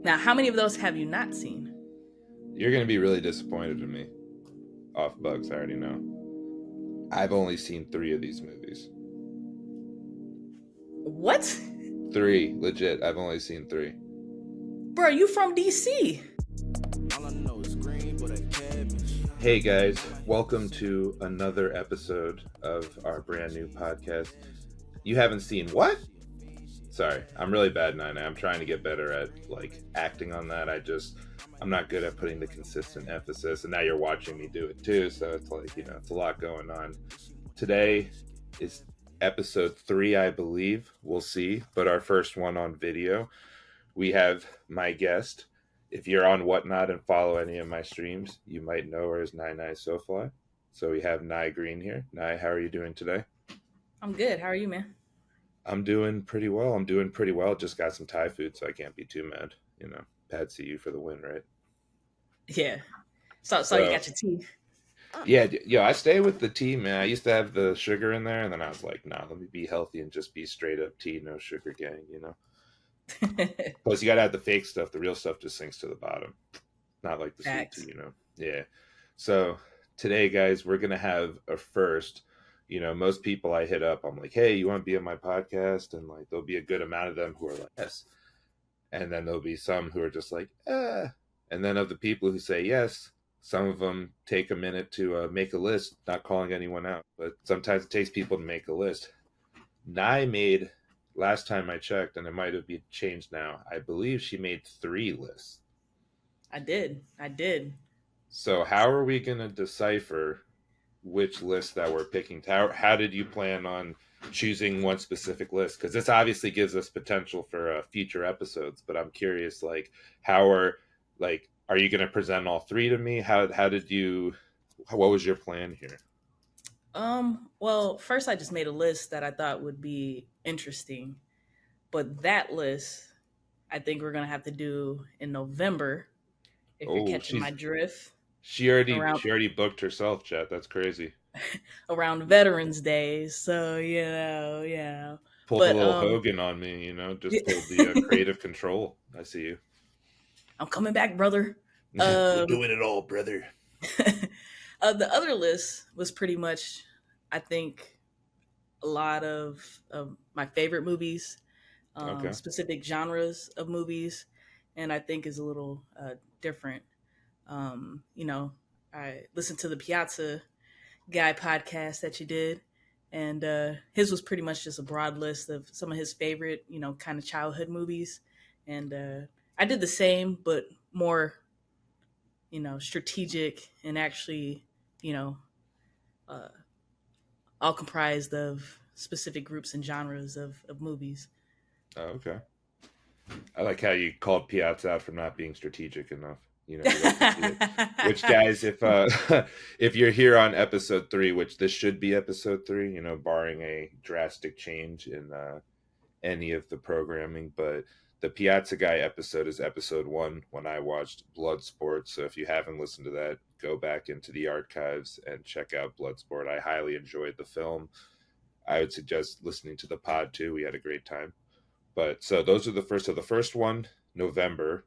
Now, how many of those have you not seen? You're going to be really disappointed in me. Off Bugs, I already know. I've only seen 3 of these movies. What? 3, legit. I've only seen 3. Bro, you from DC? All I know is green, but a cabbage. Hey guys, welcome to another episode of our brand new podcast. You haven't seen what? Sorry, I'm really bad, Nina. I'm trying to get better at acting on that. I'm not good at putting the consistent emphasis, and now you're watching me do it too. So it's it's a lot going on. Today is episode 3, I believe. We'll see, but our first one on video. We have my guest. If you're on Whatnot and follow any of my streams, you might know her as Nai Sofly. So we have Nai Green here. Nai, how are you doing today? I'm good. How are you, man? I'm doing pretty well. Just got some Thai food, so I can't be too mad. Pad CU for the win, right? Yeah. So you got your tea. Yeah, I stay with the tea, man. I used to have the sugar in there, and then I was like, nah, let me be healthy and just be straight up tea, no sugar gang, Plus, you gotta have the fake stuff. The real stuff just sinks to the bottom. Not like the Facts. sweet tea, Yeah. So today, guys, we're gonna have a first. Most people I hit up, I'm like, hey, you want to be on my podcast? And there'll be a good amount of them who are like, yes. And then there'll be some who are just like, eh. And then of the people who say yes, some of them take a minute to make a list, not calling anyone out. But sometimes it takes people to make a list. Nai made, last time I checked, and it might have been changed now, I believe she made 3 lists. I did. So how are we going to decipher which list that we're picking? How did you plan on choosing one specific list? Because this obviously gives us potential for future episodes, but I'm curious, are you going to present all 3 to me? What was your plan here? Well, first I just made a list that I thought would be interesting. But that list, I think we're gonna have to do in November, if you're catching my drift. She already booked herself, chat. That's crazy. Around Veterans Day, so Pulled a little Hogan on me, just pulled the creative control. I see you. I'm coming back, brother. We're doing it all, brother. The other list was pretty much, I think, a lot of my favorite movies, specific genres of movies, and I think is a little different. I listened to the Piazza Guy podcast that you did, and his was pretty much just a broad list of some of his favorite, kind of childhood movies, and I did the same, but more, strategic and actually, all comprised of specific groups and genres of movies. Oh, okay. I like how you called Piazza out for not being strategic enough. Which, guys, if you're here on episode 3, which this should be episode 3, barring a drastic change in any of the programming, but the Piazza Guy episode is episode 1 when I watched Bloodsport. So if you haven't listened to that, go back into the archives and check out Bloodsport. I highly enjoyed the film. I would suggest listening to the pod too. We had a great time. But so those are the first. So the first one, November,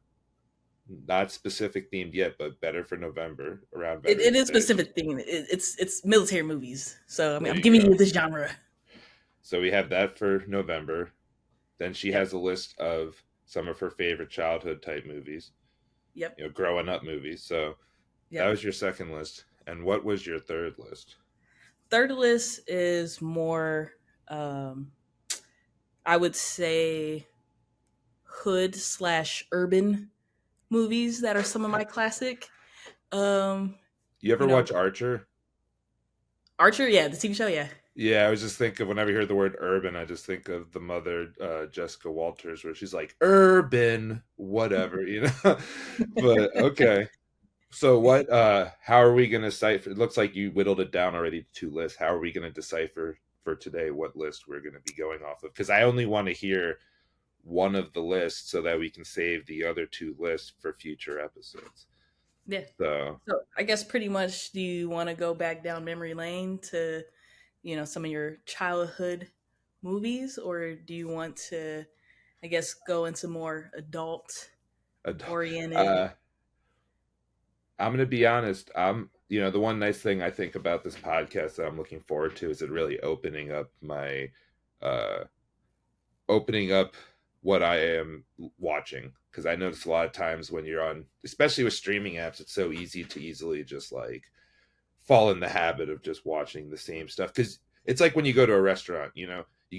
not specific themed yet, but better for November around. It is specific themed. It's military movies. So I'm giving you this genre. So we have that for November. Then she has a list of some of her favorite childhood type movies. Yep. Growing up movies. So that was your second list. And what was your third list? Third list is more, I would say, hood/urban movies that are some of my classic. You ever watch Archer? Archer, yeah, the TV show, yeah. Yeah, I was just thinking, whenever I hear the word urban, I just think of the mother, Jessica Walters, where she's like, urban, whatever, But, okay. So how are we going to decipher? It looks like you whittled it down already to 2 lists. How are we going to decipher for today what list we're going to be going off of? Because I only want to hear one of the lists so that we can save the other 2 lists for future episodes. Yeah. So I guess pretty much, do you want to go back down memory lane to, some of your childhood movies, or do you want to, I guess, go into more adult oriented. Uh, I'm gonna be honest. The one nice thing I think about this podcast that I'm looking forward to is it really uh, opening up what I am watching. Because I notice a lot of times when you're on, especially with streaming apps, it's so easy to easily just like fall in the habit of just watching the same stuff. Because it's like when you go to a restaurant, you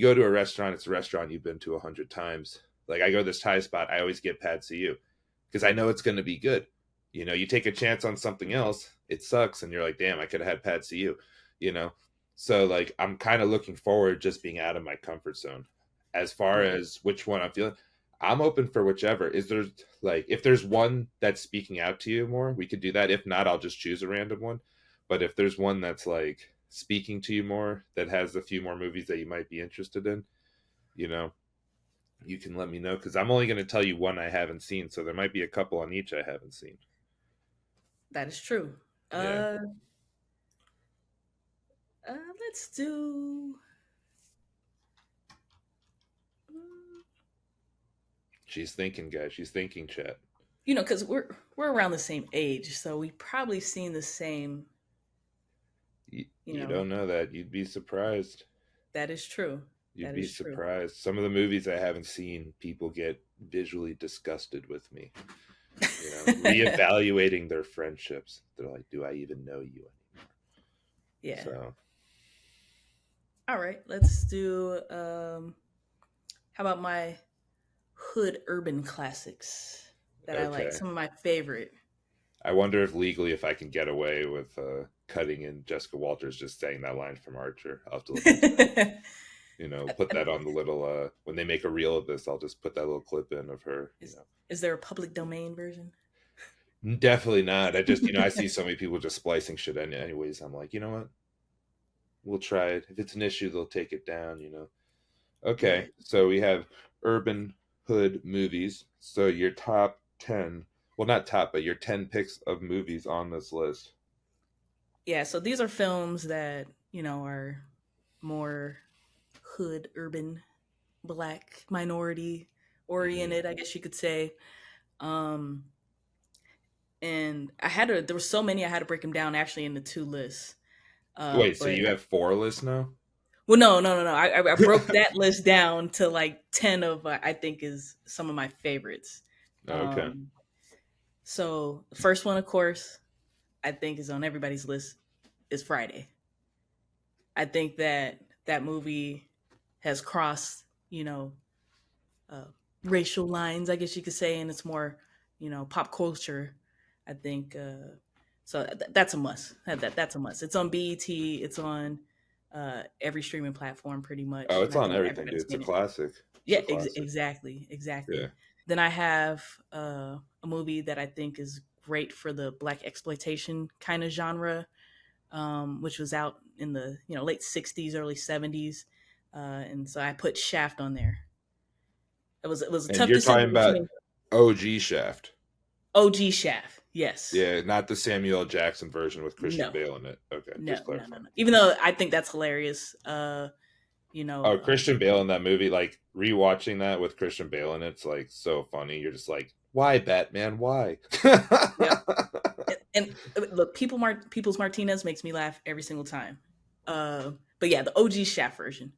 go to a restaurant, it's a restaurant you've been to 100 times. Like I go to this Thai spot, I always get pad see ew because I know it's going to be good. You take a chance on something else, it sucks, and you're like, damn, I could have had pad see ew. You know, so like I'm kind of looking forward just being out of my comfort zone. As far Yeah. as which one I'm feeling, I'm open for whichever. Is there like if there's one that's speaking out to you more, we could do that. If not, I'll just choose a random one. But if there's one that's like speaking to you more, that has a few more movies that you might be interested in, you know, you can let me know because I'm only going to tell you one I haven't seen. So there might be a couple on each I haven't seen. That is true. Yeah. Uh, let's do. She's thinking, guys. She's thinking, chat. Because we're around the same age, so we probably seen the same. You don't know that. You'd be surprised. That is true. You'd be surprised. Some of the movies I haven't seen, people get visually disgusted with me. Reevaluating their friendships. They're like, do I even know you anymore? Yeah. So. All right, let's do. How about my hood urban classics that I like? Some of my favorite. I wonder if I can get away with cutting in Jessica Walters just saying that line from Archer. I'll have to look into that. Put that on the little when they make a reel of this, I'll just put that little clip in of her. Is there a public domain version? Definitely not. I just I see so many people just splicing shit in anyways. I'm like, you know what? We'll try it. If it's an issue, they'll take it down, Okay, yeah. So we have urban hood movies. So your top 10, well, not top, but your 10 picks of movies on this list. Yeah, so these are films that, are more hood, urban, black, minority oriented, I guess you could say. And there were so many, I had to break them down actually into 2 lists. Wait, so you have 4 lists now? Well, no. I broke that list down to like 10 of I think is some of my favorites. Okay. So the first one, of course, I think is on everybody's list is Friday. I think that movie has crossed, racial lines, I guess you could say, and it's more, pop culture. I think so. That's a must. That's a must. It's on BET. It's on every streaming platform, pretty much. Oh, it's on everything, dude. It's a classic. Exactly. Yeah. Then I have a movie that I think is great for the black exploitation kind of genre, which was out in the late '60s, early '70s, and so I put Shaft on there. It was a tough decision. You're talking about OG Shaft. OG Shaft, yes. Yeah, not the Samuel L. Jackson version with Christian Bale in it. Okay, no. Even though I think that's hilarious. Christian Bale in that movie, like rewatching that with Christian Bale in it's like so funny. You're just like, why, Batman? Why? Yeah. And look, People's Martinez makes me laugh every single time. But yeah, the OG Shaft version.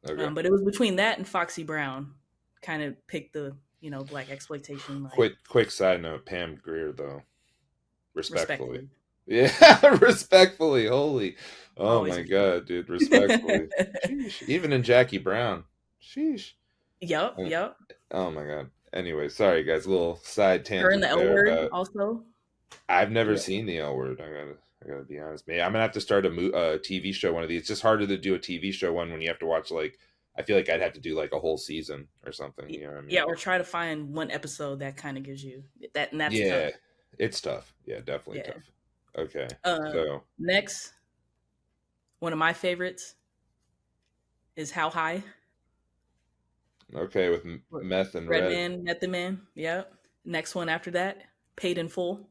Okay. But it was between that and Foxy Brown. Kind of picked the black exploitation. Like. Quick side note: Pam Grier, though. Respectfully. Yeah, respectfully. Holy, oh my god, dude! Respectfully. Even in Jackie Brown. Sheesh. Yep. Oh my god. Anyway, sorry guys, a little side tangent. Her in the L Word also. I've never seen the L Word. I gotta be honest. Maybe I'm gonna have to start a TV show one of these. It's just harder to do a TV show one when you have to watch like. I feel like I'd have to do like a whole season or something. You know what I mean? Yeah, or try to find one episode that kind of gives you that, and that's tough. Tough. It's tough. Yeah, definitely tough. Okay. So next, one of my favorites is How High. Okay, with Meth and Red. Man, Method Man. Yep. Next one after that, Paid in Full.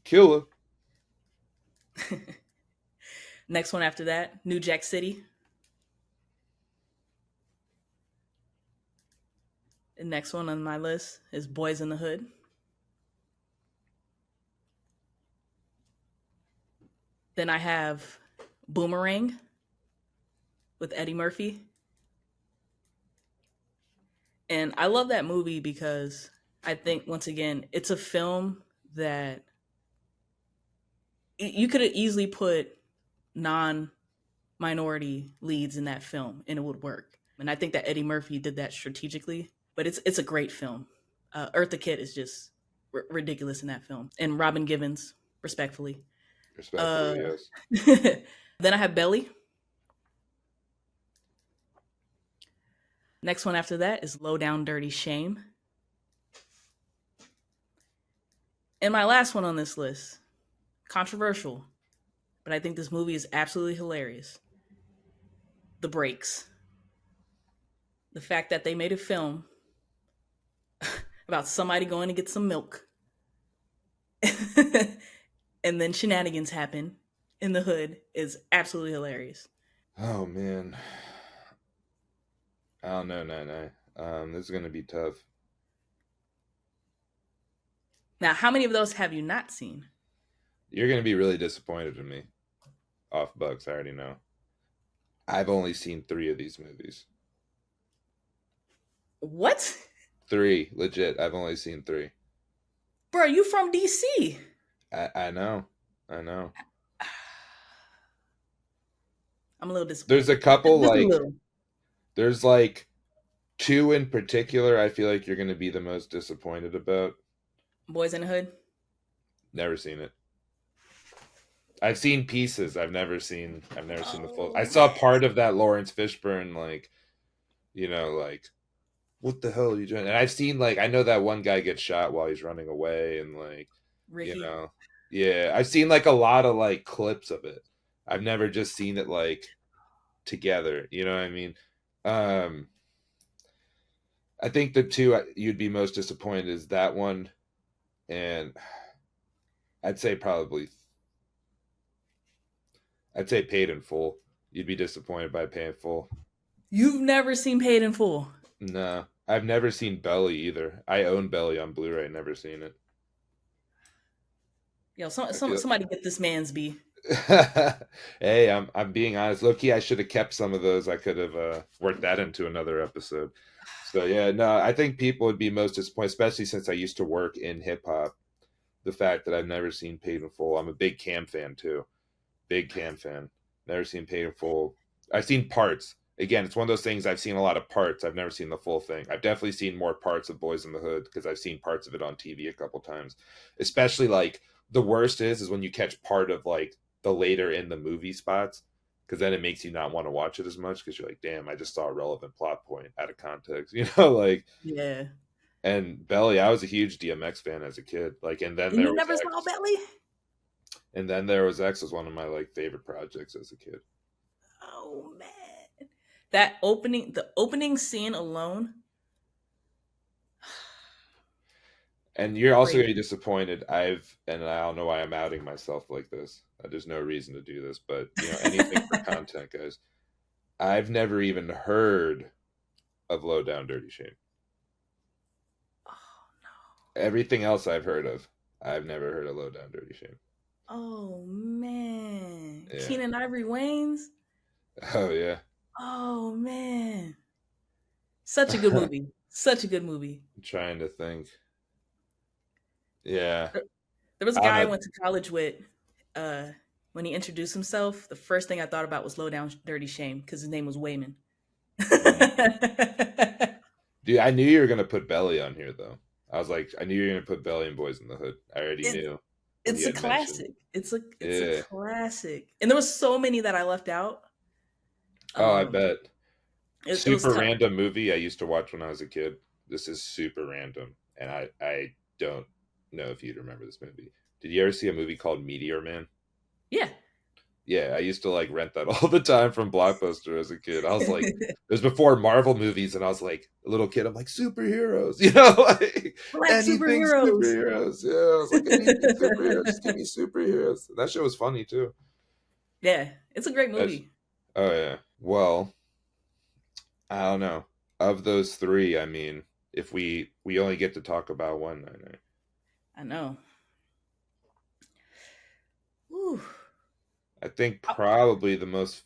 Killer. Next one after that, New Jack City. The next one on my list is Boys in the Hood. Then I have Boomerang with Eddie Murphy. And I love that movie because I think, once again, it's a film that you could have easily put non-minority leads in that film and it would work. And I think that Eddie Murphy did that strategically. But it's a great film. Eartha Kitt is just ridiculous in that film. And Robin Givens, respectfully. Yes. Then I have Belly. Next one after that is Low Down Dirty Shame. And my last one on this list, controversial, but I think this movie is absolutely hilarious. The Breaks. The fact that they made a film about somebody going to get some milk. And then shenanigans happen in the hood is absolutely hilarious. Oh, man. I don't know, Nine. This is going to be tough. Now, how many of those have you not seen? You're going to be really disappointed in me. Off Bucks, I already know. I've only seen 3 of these movies. What? 3, legit. I've only seen 3. Bro, you from DC? I know. I'm a little disappointed. There's a couple, Just like, a little. there's like 2 in particular I feel like you're going to be the most disappointed about. Boys in the Hood? Never seen it. I've seen pieces. I've never seen the full. I saw part of that Lawrence Fishburne, like, like, what the hell are you doing? And I've seen, like, I know that one guy gets shot while he's running away, and, like, Ricky. Yeah, I've seen, like, a lot of, like, clips of it. I've never just seen it, like, together. You know what I mean? I think the 2 you'd be most disappointed is that one, and I'd say Paid in Full. You'd be disappointed by Paid in Full. You've never seen Paid in Full? No, I've never seen Belly either. I own Belly on Blu-ray. Never seen it. Yo, somebody get this man's B. Hey, I'm being honest. Low-key, I should have kept some of those. I could have worked that into another episode. So yeah, no, I think people would be most disappointed, especially since I used to work in hip hop. The fact that I've never seen Paid in Full. I'm a big Cam fan too. Big Cam fan. Never seen Paid in Full. I've seen parts. Again, it's one of those things. I've seen a lot of parts. I've never seen the full thing. I've definitely seen more parts of Boys in the Hood because I've seen parts of it on TV a couple times. Especially, like, the worst is when you catch part of, like, the later in the movie spots, because then it makes you not want to watch it as much because you're like, damn, I just saw a relevant plot point out of context. Like, yeah. And Belly, I was a huge DMX fan as a kid. Like, and then there was never X. saw Belly? And then there was X was one of my, like, favorite projects as a kid. Oh man. The opening scene alone. And you're also going to be disappointed. And I don't know why I'm outing myself like this. There's no reason to do this, but anything for content, guys. I've never even heard of Low Down Dirty Shame. Oh no. Everything else I've heard of, I've never heard of Low Down Dirty Shame. Oh man. Yeah. Keenan Ivory Wayans? Oh yeah. Oh man. Such a good movie. Such a good movie. I'm trying to think. Yeah. There was a guy I went to college with. When he introduced himself, the first thing I thought about was Low Down Dirty Shame because his name was Wayman. Dude, I knew you were gonna put Belly on here though. I was like, I knew you were gonna put Belly and Boys in the Hood. I already knew. It's a classic. It's a classic. And there was so many that I left out. Oh, I bet. Super it random movie I used to watch when I was a kid. This is super random, and I don't know if you'd remember this movie. Did you ever see a movie called Meteor Man? Yeah. Yeah, I used to like rent that all the time from Blockbuster as a kid. I was like, it was before Marvel movies, and I was like a little kid. I'm like, superheroes, like superheroes. Yeah, I was like, anything superheroes, just give me superheroes. That shit was funny too. Yeah, it's a great movie. Oh yeah. Well, I don't know. Of those 3, I mean, if we only get to talk about one night. I know. Whew. I think probably the most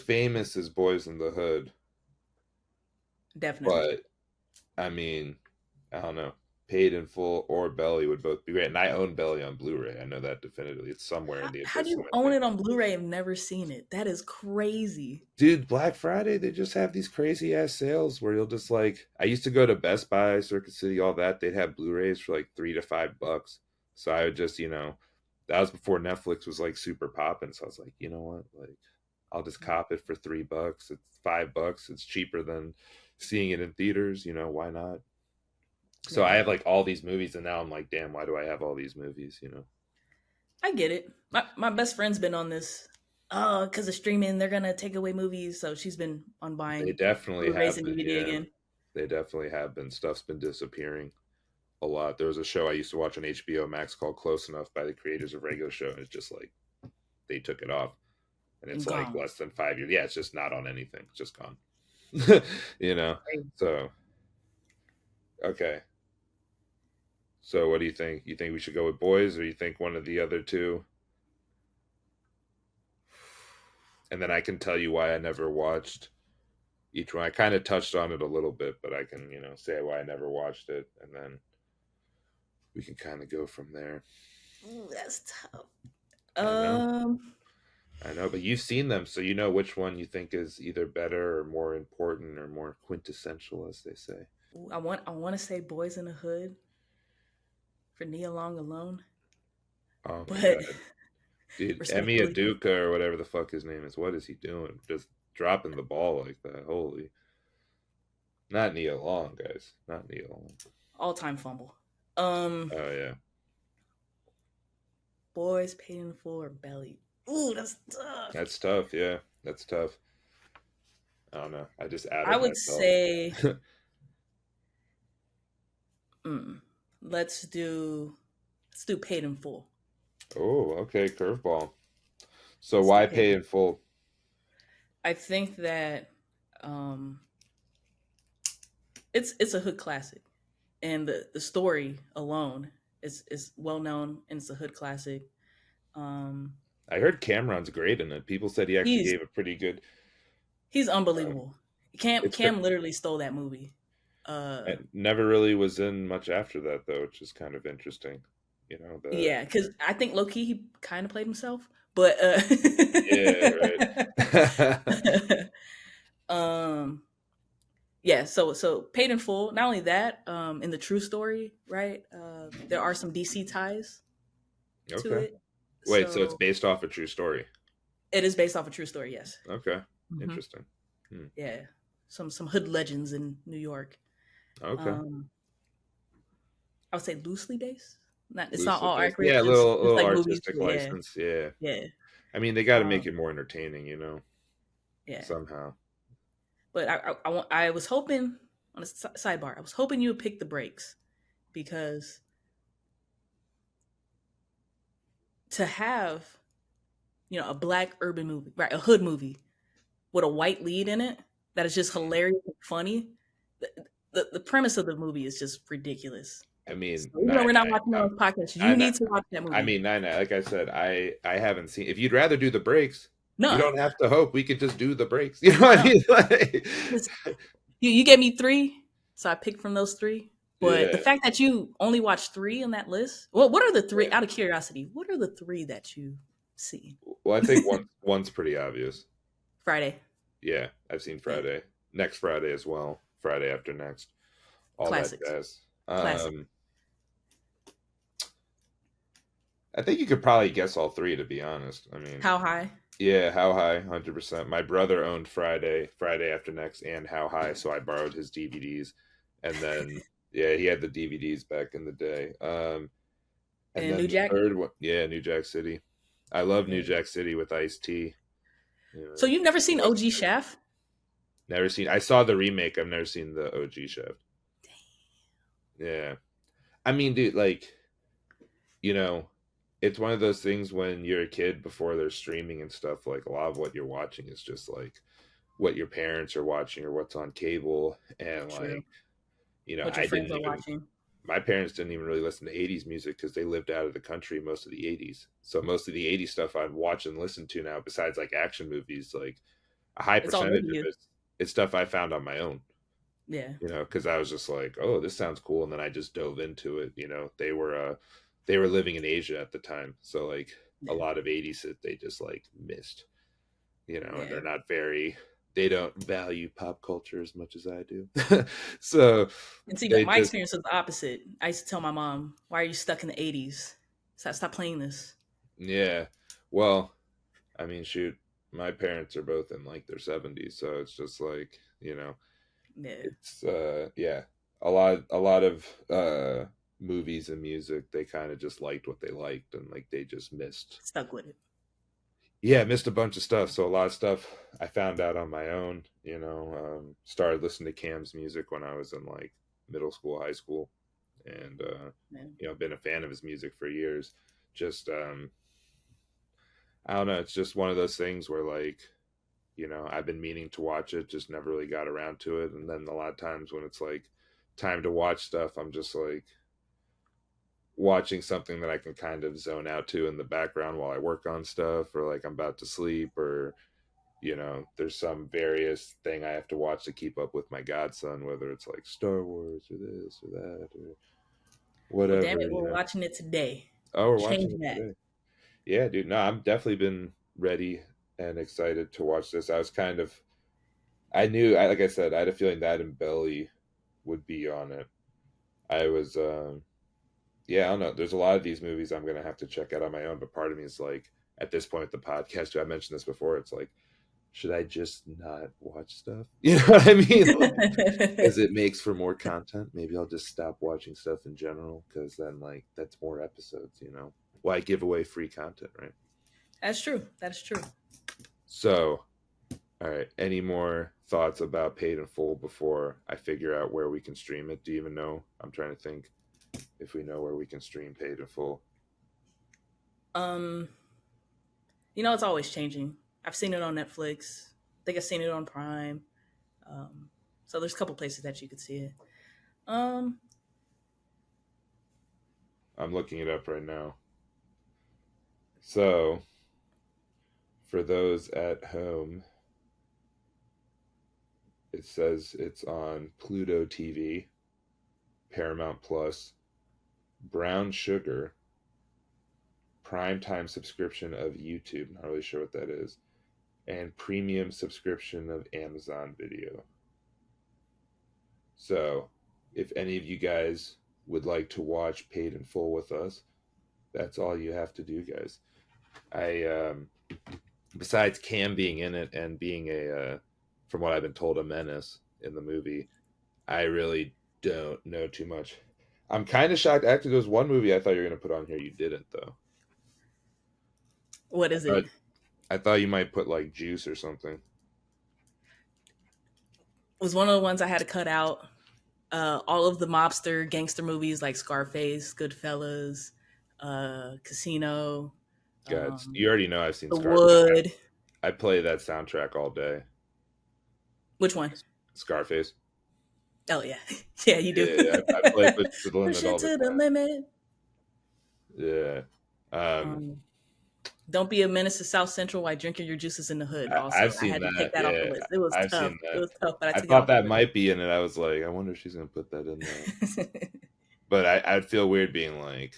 famous is Boys in the Hood, Definitely. but I mean, I don't know. Paid in Full or Belly would both be great. And I own Belly on Blu-ray. I know that definitively. It's somewhere in the How do you abyss of my own thing. it on Blu-ray and never seen it? That is crazy. Dude, Black Friday, they just have these crazy ass sales where you'll just like I used to go to Best Buy, Circuit City, all that. They'd have Blu-rays for like $3 to $5. So I would just, that was before Netflix was like super popping. So I was like, you know what? Like I'll just cop it for $3. It's $5. It's cheaper than seeing it in theaters, why not? So I Yeah, have like all these movies, and now I'm like, damn, why do I have all these movies? I get it. My best friend's been on this. Oh, because of streaming, they're gonna take away movies. So she's been on They buying definitely Blu-rays have and been, DVD yeah. again. They definitely have been. Stuff's been disappearing a lot. There was a show I used to watch on HBO Max called Close Enough by the creators of Regular Show, and it's just like they took it off, and it's And like gone. less than 5 years. Yeah, it's just not on anything. It's just gone. you know. Crazy. So okay. So what do you think? You think we should go with Boys, or you think one of the other two? And then I can tell you why I never watched each one. I kind of touched on it a little bit, but I can, say why I never watched it, and then we can kind of go from there. Ooh, that's tough. I know, Um, I know, but you've seen them, so you know which one you think is either better or more important or more quintessential, as they say. I want to say Boys in the Hood for Nia Long alone, Oh my but god, dude, Emi respectfully, Aduka or whatever the fuck his name is, what is he doing? Just dropping the ball like that? Holy, not Nia Long, guys, not Nia Long. all-time fumble. Um, Oh yeah, Boys Paid in Full or Belly. Ooh, that's tough. that's tough. Yeah, that's tough. I don't know. I just I outed would myself. say, mm, let's do Paid in Full. Oh, okay, curveball. So Let's do why Paid pay in in full? I think that um, it's a hood classic, and the story alone is well known, and it's a hood classic. Um, I heard Cameron's great in it. People said he actually he's gave a pretty good. he's Uh, unbelievable. it's Cam literally stole that movie. Uh, it never really was in much after that though, which is kind of interesting. You know the yeah, because I think low key he kind of played himself, but yeah right. um, yeah. So Paid in Full. Not only that, in the true story, right? There are some DC ties to Okay. it. Wait, so it's So based off a true story? it is based off a true story. Yes. Okay, Hmm. interesting. Hmm. Yeah. Some hood legends in New York. Okay, Um, I would say loosely based. Not it's not loosely all based. accurate. Yeah, Just little like movies. artistic Yeah. license. Yeah, Yeah. I mean they got to make Um, it more entertaining, yeah. somehow. But I was hoping on a sidebar. I was hoping you would pick The Breaks because to have a black urban movie, right, a hood movie with a white lead in it that is just hilarious and funny. The, the premise of the movie is just ridiculous. I So mean, even though we're nine not nine. watching it on this podcast, you Nine, need to watch that I movie. mean, nine. Like I said, I haven't seen. If you'd rather do the breaks, you No, don't have to hope. We could just do the breaks. You know what I no. mean? Like, Just, you gave me three, so I picked from those three. But the yeah, fact that you only watched three on that list, well, what are the three? yeah. Out of curiosity, what are the three that you see? Well, I think one's pretty obvious. Friday, Yeah, I've seen yeah, Friday. Next Friday as well. Friday after next. All that classics, jazz. classic. I think you could probably guess all three. To be honest, I mean, How high? yeah, How High, 100%. My brother owned Friday After Next, and How High, so I borrowed his DVDs, and then yeah, he had the DVDs back in the day. And And then New the Jack. third one, yeah, New Jack City. I love New Yeah. Jack City with Ice-T. So you've never seen Rest OG in peace. Shaft? Never seen. I saw the remake. I've never seen the OG Chef. Yeah, I mean, dude, like you know, it's one of those things when you're a kid before they're streaming and stuff. Like a lot of what you're watching is just like what your parents are watching or what's on cable, and like True. What your I friends didn't are even, watching. my parents didn't even really listen to 80s music because they lived out of the country most of the 80s. So most of the 80s stuff I'd watch and listen to now, besides like action movies, like a high It's all new percentage to of you. it's stuff I found on my own, Yeah. because I was just like, oh, this sounds cool. And then I just dove into it. They were living in Asia at the time. So like a Yeah. lot of 80s that they just like missed, and Yeah. they're not very, they don't value pop culture as much as I do. So And see, they my just, experience was the opposite. I used to tell my mom, "Why are you stuck in the '80s? Stop playing this." yeah. Well, I mean, shoot, my parents are both in like their 70s, so it's just like, Yeah. it's yeah, a lot of movies and music, they kind of just liked what they liked, and like they just missed, Stuck with it. yeah, missed a bunch of stuff. So a lot of stuff I found out on my own, started listening to Cam's music when I was in like middle school, high school, and Yeah. been a fan of his music for years. Just I don't know, it's just one of those things where like, I've been meaning to watch it, just never really got around to it. And then a lot of times when it's like time to watch stuff, I'm just like watching something that I can kind of zone out to in the background while I work on stuff, or like I'm about to sleep, or there's some various thing I have to watch to keep up with my godson, whether it's like Star Wars or this or that or Well, damn whatever. it, we're watching it today. Oh, we're watching Change it that. today. Yeah, dude. No, I'm definitely been ready and excited to watch this. I was kind of, like I said, I had a feeling that and Belly would be on it. I was, yeah, I don't know. There's a lot of these movies I'm gonna have to check out on my own, but part of me is like, at this point with the podcast, I mentioned this before. It's like, should I just not watch stuff? You know what I mean? Like, as it makes for more content, maybe I'll just stop watching stuff in general, because then like that's more episodes. Why give away free content, right? That's true. That's true. So, all right. Any more thoughts about Paid in Full before I figure out where we can stream it? Do you even know? I'm trying to think if we know where we can stream Paid in Full. Um, it's always changing. I've seen it on Netflix. I think I've seen it on Prime. So there's a couple places that you could see it. Um, I'm looking it up right now. So, for those at home, it says it's on Pluto TV, Paramount Plus, Brown Sugar, primetime subscription of YouTube. Not really sure what that is. And premium subscription of Amazon Video. So, if any of you guys would like to watch Paid in Full with us, that's all you have to do, guys. I besides Cam being in it and being from what I've been told, a menace in the movie, I really don't know too much. I'm kind of shocked. Actually, there was one movie I thought you were going to put on here. You didn't, though. what is it? I thought you might put like Juice or something. It was one of the ones I had to cut out. All of the mobster gangster movies like Scarface, Goodfellas, Casino, God, you already know I've seen The Scarface. Wood. I play that soundtrack all day. Which one? Scarface. Oh yeah, yeah, you do. Yeah, I play Push to the Limit Push all it the to the time. limit. Yeah. Don't be a menace to South Central while drinking your juices in the hood. Also, I've seen I had that. to take that off the list. It was I've tough. seen that. It was tough, but I I took it thought off that the might be in it. I was like, I wonder if she's gonna put that in there. list. But I'd feel weird being like,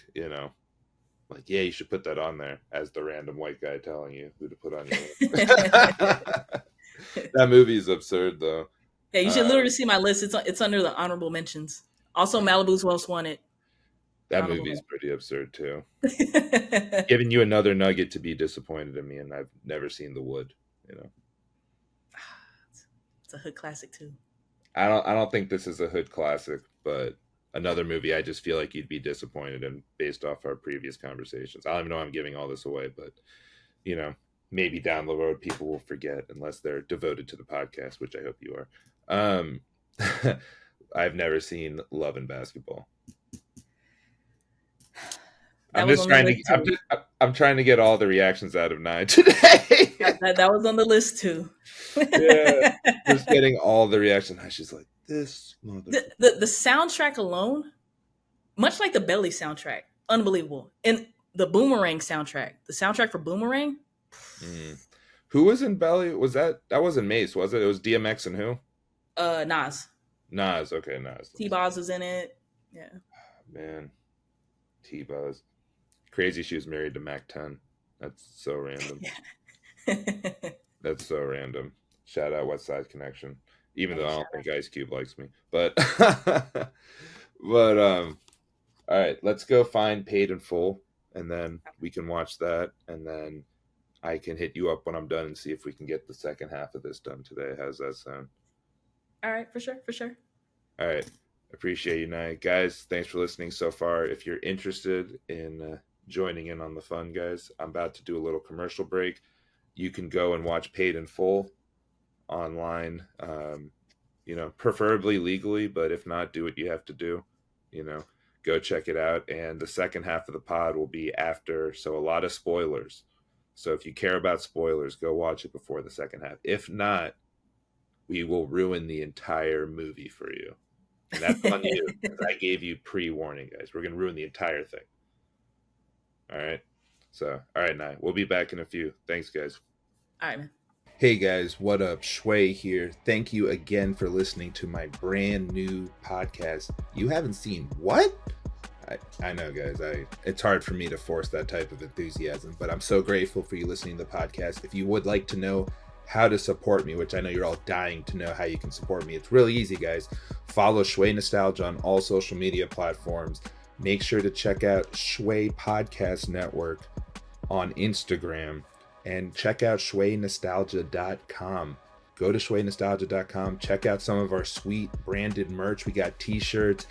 like, yeah, you should put that on there, as the random white guy telling you who to put on your list. That movie is absurd, though. Yeah, you should literally see my list. It's under the honorable mentions. Also, Malibu's Most Wanted. That movie is pretty absurd too. Giving you another nugget to be disappointed in me, and I've never seen The Wood. It's a hood classic too. I don't think this is a hood classic, but another movie I just feel like you'd be disappointed in based off our previous conversations. I don't even know I'm giving all this away, but maybe down the road people will forget unless they're devoted to the podcast, which I hope you are. I've never seen Love and Basketball. That I'm was just on the trying to. list too. I'm trying to get all the reactions out of 9 today. That was on the list too. Yeah, just getting all the reactions. She's like, this motherfucker. The soundtrack alone, much like the Belly soundtrack, unbelievable. And the Boomerang soundtrack, the soundtrack for Boomerang. Mm. Who was in Belly? Was that wasn't Mace, was it? It was DMX and who? Nas. Nas. Okay, Nas. T-Boz was in it. Yeah. Man, T-Buzz. Crazy she was married to Mac 10. That's so random. That's so random. Shout out West Side Connection. Even though I don't think Ice Cube likes me. But all right, let's go find Paid in Full, and then we can watch that, and then I can hit you up when I'm done and see if we can get the second half of this done today. How's that sound? All right, for sure. All right. Appreciate you, Nye. Guys, thanks for listening so far. If you're interested in joining in on the fun, guys, I'm about to do a little commercial break. You can go and watch Paid in Full online, preferably legally, but if not, do what you have to do. Go check it out. And the second half of the pod will be after, so a lot of spoilers. So if you care about spoilers, go watch it before the second half. If not, we will ruin the entire movie for you. And that's on you, because I gave you pre-warning, guys. We're going to ruin the entire thing. All right? So, all right, Nye. We'll be back in a few. Thanks, guys. All right, man. Hey, guys. What up? Schway here. Thank you again for listening to my brand new podcast. You haven't seen what? I know, guys. It's hard for me to force that type of enthusiasm, but I'm so grateful for you listening to the podcast. If you would like to know how to support me, which I know you're all dying to know how you can support me, it's really easy, guys. Follow Schway Nostalgia on all social media platforms. Make sure to check out Schway Podcast Network on Instagram, and check out schwaynostalgia.com. Go to schwaynostalgia.com. Check out some of our sweet branded merch. We got t-shirts.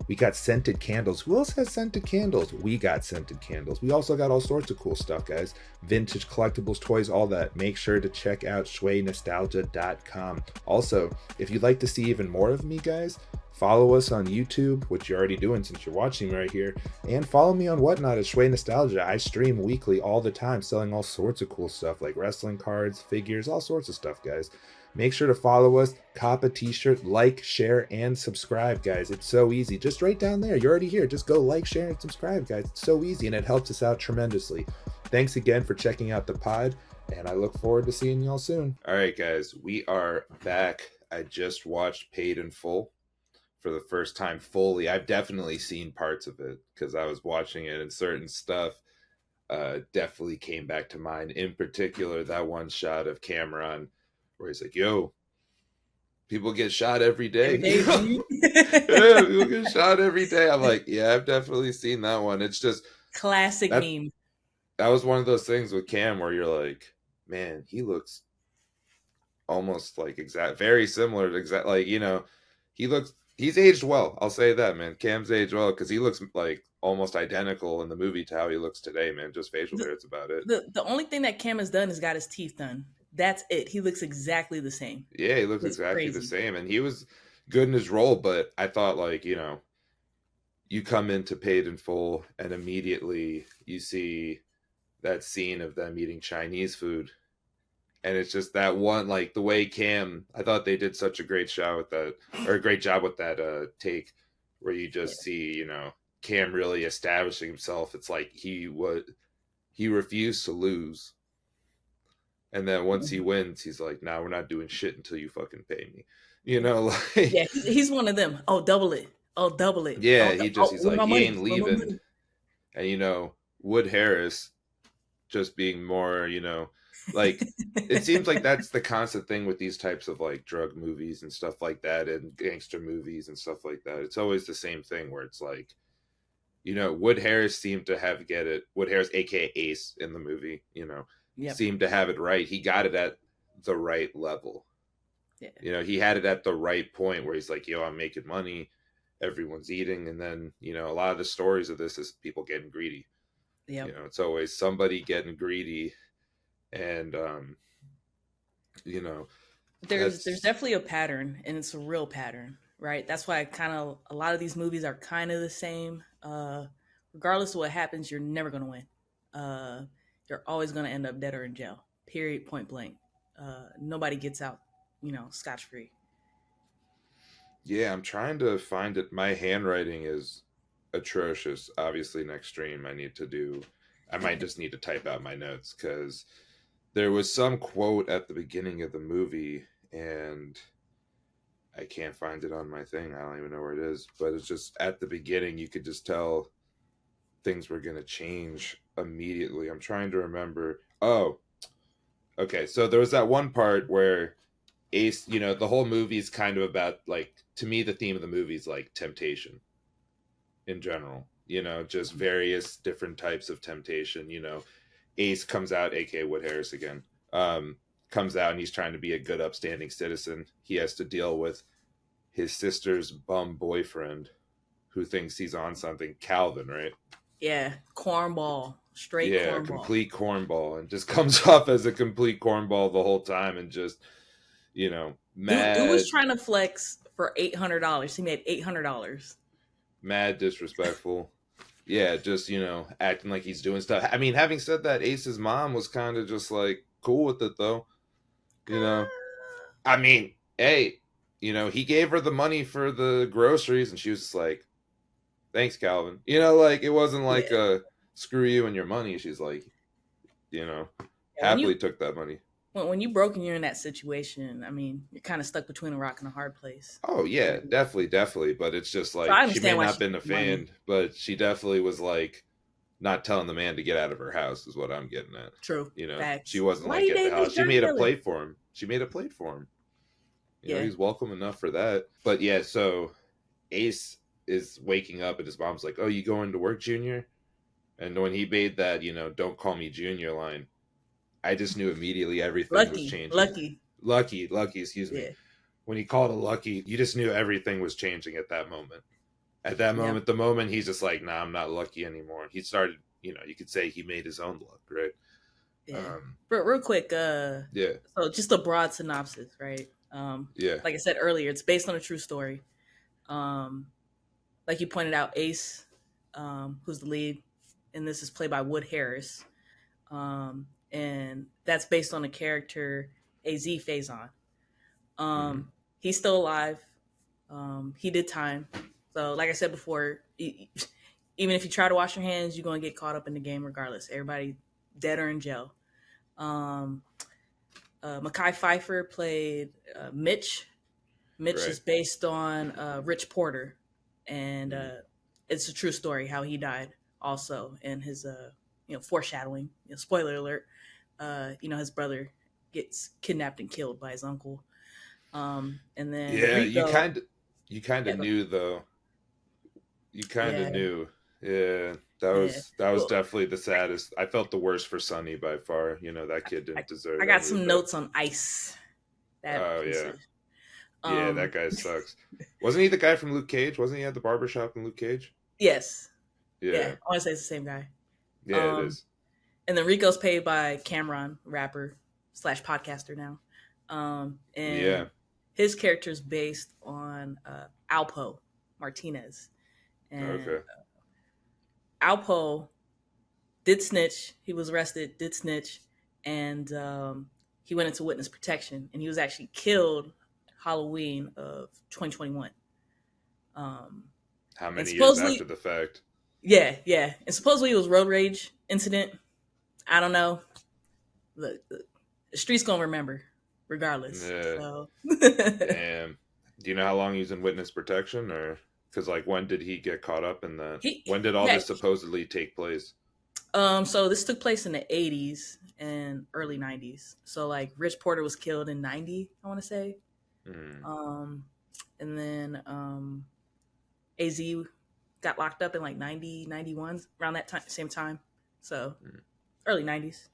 We got scented candles. Who else has scented candles? We got scented candles. We also got all sorts of cool stuff, guys. Vintage collectibles, toys, all that. Make sure to check out schwaynostalgia.com. Also, if you'd like to see even more of me, guys, follow us on YouTube, which you're already doing since you're watching right here. And follow me on Whatnot at Schway Nostalgia. I stream weekly all the time, selling all sorts of cool stuff like wrestling cards, figures, all sorts of stuff, guys. Make sure to follow us, cop a t-shirt, like, share, and subscribe, guys. It's so easy. Just right down there. You're already here. Just go like, share, and subscribe, guys. It's so easy, and it helps us out tremendously. Thanks again for checking out the pod, and I look forward to seeing y'all soon. All right, guys. We are back. I just watched Paid in Full for the first time fully. I've definitely seen parts of it because I was watching it, and certain stuff definitely came back to mind. In particular, that one shot of Cameron where he's like, yo, people get shot every day. Yeah, people get shot every day. I'm like, yeah, I've definitely seen that one. It's just classic meme. That was one of those things with Cam where you're like, man, he looks almost like very similar to he's aged well. I'll say that, man. Cam's aged well because he looks like almost identical in the movie to how he looks today, man. Just facial hair, it's about it. The only thing that Cam has done is got his teeth done. That's it. He looks exactly the same. Yeah, he looks exactly the same. And he was good in his role, but I thought, you come into Paid in Full and immediately you see that scene of them eating Chinese food. And it's just that one, like the way Cam, I thought they did such a great job with that, or a great job with that take where you just see, Cam really establishing himself. It's like he refused to lose. And then once he wins, he's like, nah, we're not doing shit until you fucking pay me. Yeah, he's one of them. Oh, double it. Oh, double it. Yeah, he's like, he ain't leaving. And, Wood Harris just being more, it seems like that's the constant thing with these types of like drug movies and stuff like that, and gangster movies and stuff like that. It's always the same thing where it's like, Wood Harris seemed to get it. Wood Harris, aka Ace in the movie, seemed to have it right. He got it at the right level. Yeah. He had it at the right point where he's like, yo, I'm making money. Everyone's eating. And then, a lot of the stories of this is people getting greedy. Yeah. It's always somebody getting greedy. And, there's definitely a pattern, and it's a real pattern, right? That's why a lot of these movies are kind of the same. regardless of what happens, you're never going to win. You're always going to end up dead or in jail. Period. Point blank. Nobody gets out, scotch free. Yeah, I'm trying to find it. My handwriting is atrocious. Obviously, next stream I might just need to type out my notes, because there was some quote at the beginning of the movie, and I can't find it on my thing. I don't even know where it is. But it's just at the beginning, you could just tell things were going to change immediately. I'm trying to remember. Oh, okay. So there was that one part where Ace, the whole movie is kind of about, like, to me, the theme of the movie is like temptation in general, just various different types of temptation. Ace comes out, aka Wood Harris again, comes out, and he's trying to be a good, upstanding citizen. He has to deal with his sister's bum boyfriend who thinks he's on something, Calvin, right? Yeah, cornball, straight cornball. Complete cornball, and just comes off as a complete cornball the whole time, and just, mad. Dude was trying to flex for $800. He made $800. Mad disrespectful. Yeah, just, acting like he's doing stuff. I mean, having said that, Ace's mom was kind of just like cool with it, though. I mean, hey, he gave her the money for the groceries, and she was just like, thanks, Calvin. Like, it wasn't like a screw you and your money. She's like, happily took that money. When you broke and you're in that situation, I mean, you're kind of stuck between a rock and a hard place. Oh, yeah, definitely. But it's just like, she may not have been a fan, but she definitely was like, not telling the man to get out of her house is what I'm getting at. True. Facts. She wasn't like, get the house. She made a plate for him. He's welcome enough for that. But yeah, so Ace is waking up, and his mom's like, oh, you going to work, Junior? And when he made that, don't call me Junior line, I just knew immediately everything was changing. Lucky, excuse me. Yeah. When he called her Lucky, you just knew everything was changing at that moment. At that moment, the moment he's just like, nah, I'm not lucky anymore. He started, you could say he made his own luck, right? Yeah. But real quick, So just a broad synopsis, right? Like I said earlier, it's based on a true story. Like you pointed out, Ace, who's the lead, and this is played by Wood Harris. And that's based on the character AZ Faison. He's still alive. He did time. So like I said before, even if you try to wash your hands, you're going to get caught up in the game regardless. Everybody dead or in jail. Mekhi Phifer played Mitch. Mitch is based on Rich Porter. And it's a true story how he died also. And his, foreshadowing, spoiler alert, his brother gets kidnapped and killed by his uncle. And then Rico, you kind of knew, though. You kind of knew. Yeah, that was definitely the saddest. I felt the worst for Sonny by far. That kid didn't deserve it. I got some notes on Ice. Yeah, that guy sucks. Wasn't he the guy from Luke Cage? Wasn't he at the barbershop in Luke Cage? Yes. Yeah. I want to say it's the same guy. Yeah, it is. And then Rico's paid by Cameron, rapper / podcaster now. And his character's based on Alpo Martinez. And Alpo did snitch. He was arrested, did snitch, and he went into witness protection. And he was actually killed Halloween of 2021. How many years after the fact? Yeah. And supposedly it was road rage incident. I don't know. The street's gonna remember, regardless. Yeah. So. Damn. Do you know how long he was in witness protection, or because when did he get caught up in that? When did all this supposedly take place? So this took place in the 80s and early 90s. So Rich Porter was killed in 90, I want to say. And then AZ got locked up in 90, 91, around that same time. So early 90s.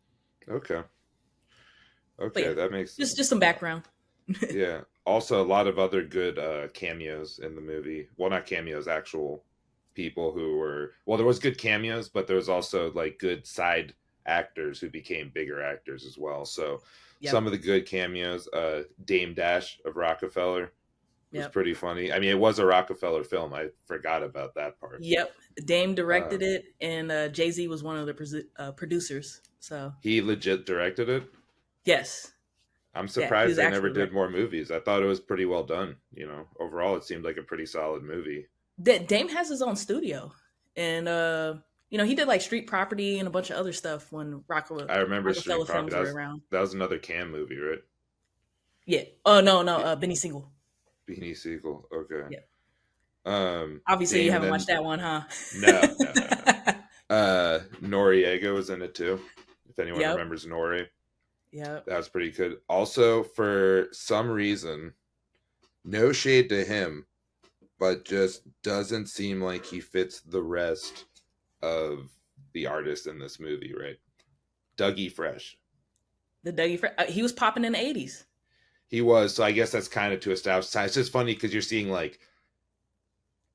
Okay, that makes just some background. Yeah. Also, a lot of other good cameos in the movie. Well, not cameos, actual people who were... Well, there was good cameos, but there was also good side actors who became bigger actors as well. So some of the good cameos, Dame Dash of Rockefeller was Yep. pretty funny. I mean, it was a Rockefeller film. I forgot about that part. Yep. Dame Uh, directed it, and Jay-Z was one of the producers. So he legit directed it. yes, I'm yeah, he surprised was they never actually did more movies. I thought it was pretty well done. Overall, it seemed like a pretty solid movie. Dame has his own studio, and he did like Street Property and a bunch of other stuff when I remember Street Rockefeller Property. films were around. That was another Cam movie, right? Yeah. Oh no, no, Yeah, Benny Siegel. Beanie Siegel. Okay. Yeah. Obviously, you Dame, and haven't then watched that one, huh? no, no, no, no. Noriega was in it too. If anyone Yep. remembers Nori, Yep. that was pretty good. Also, for some reason, no shade to him, but just doesn't seem like he fits the rest of the artists in this movie, right? Dougie Fresh. The Dougie he was popping in the 80s. He was, so I guess that's kind of to establish. It's just funny because you're seeing like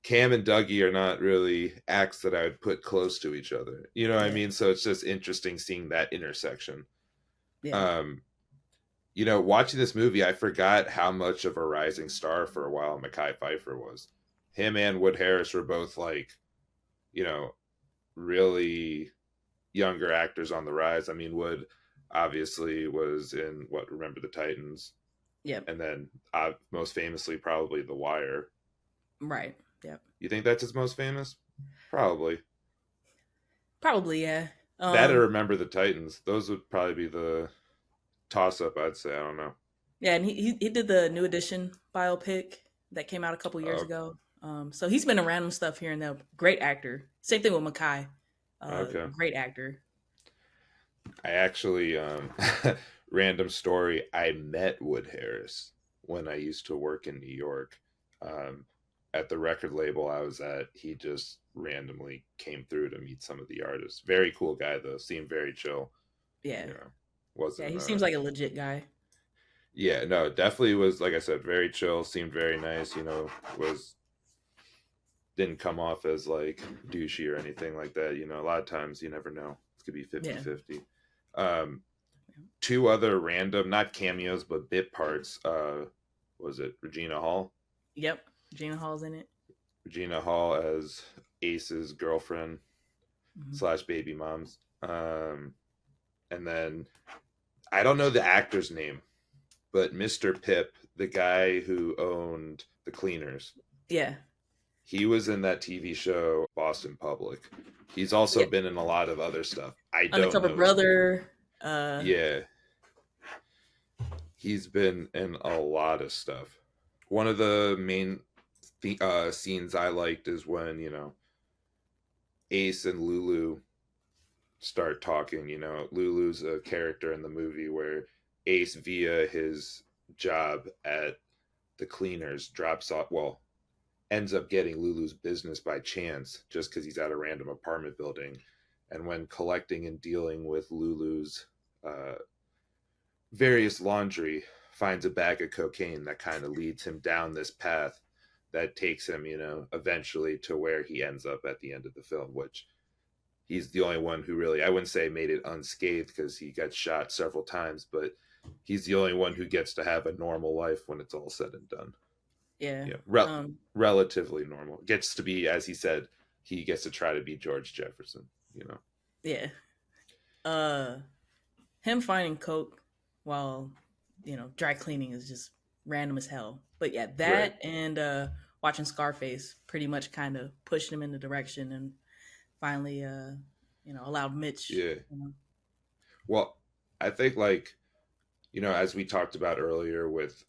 Cam and Dougie are not really acts that I would put close to each other. You know what I mean? So it's just interesting seeing that intersection. Yeah. Watching this movie, I forgot how much of a rising star for a while Mekhi Phifer was. Him and Wood Harris were both like, really younger actors on the rise. I mean, Wood obviously was in Remember the Titans. Yep. And then most famously probably The Wire. Right. Yep. You think that's his most famous? Probably. Probably, yeah. That or Remember the Titans. Those would probably be the toss-up, I'd say. I don't know. Yeah, and he did the New Edition biopic that came out a couple years ago. So he's been in random stuff here and there. Great actor. Same thing with Mekhi. Okay. Great actor. I actually, random story, I met Wood Harris when I used to work in New York. At the record label I was at, he just randomly came through to meet some of the artists. Very cool guy, though. Seemed very chill. Yeah. Wasn't. Yeah, he seems like a legit guy. Yeah, no, definitely was, like I said, very chill. Seemed very nice. Didn't come off as like douchey or anything like that. A lot of times you never know. It could be 50-50. Two other random, not cameos, but bit parts. Was it Regina Hall? Yep. Regina Hall's in it. Regina Hall as Ace's girlfriend / baby moms. And then I don't know the actor's name, but Mr. Pip, the guy who owned the Cleaners. Yeah. He was in that TV show Boston Public. He's also been in a lot of other stuff. I don't Undercover know. Brother. Yeah. He's been in a lot of stuff. One of the main scenes I liked is when, Ace and Lulu start talking. Lulu's a character in the movie where Ace, via his job at the Cleaners, ends up getting Lulu's business by chance just because he's at a random apartment building. And when collecting and dealing with Lulu's various laundry, finds a bag of cocaine that kind of leads him down this path that takes him, eventually to where he ends up at the end of the film, which he's the only one who really, I wouldn't say made it unscathed because he got shot several times, but he's the only one who gets to have a normal life when it's all said and done. Yeah. Relatively normal. Gets to be, as he said, he gets to try to be George Jefferson, Yeah. Him finding coke while, dry cleaning is just random as hell. But yeah, that right. And watching Scarface pretty much kind of pushed him in the direction and finally, allowed Mitch. Yeah. Well, I think as we talked about earlier with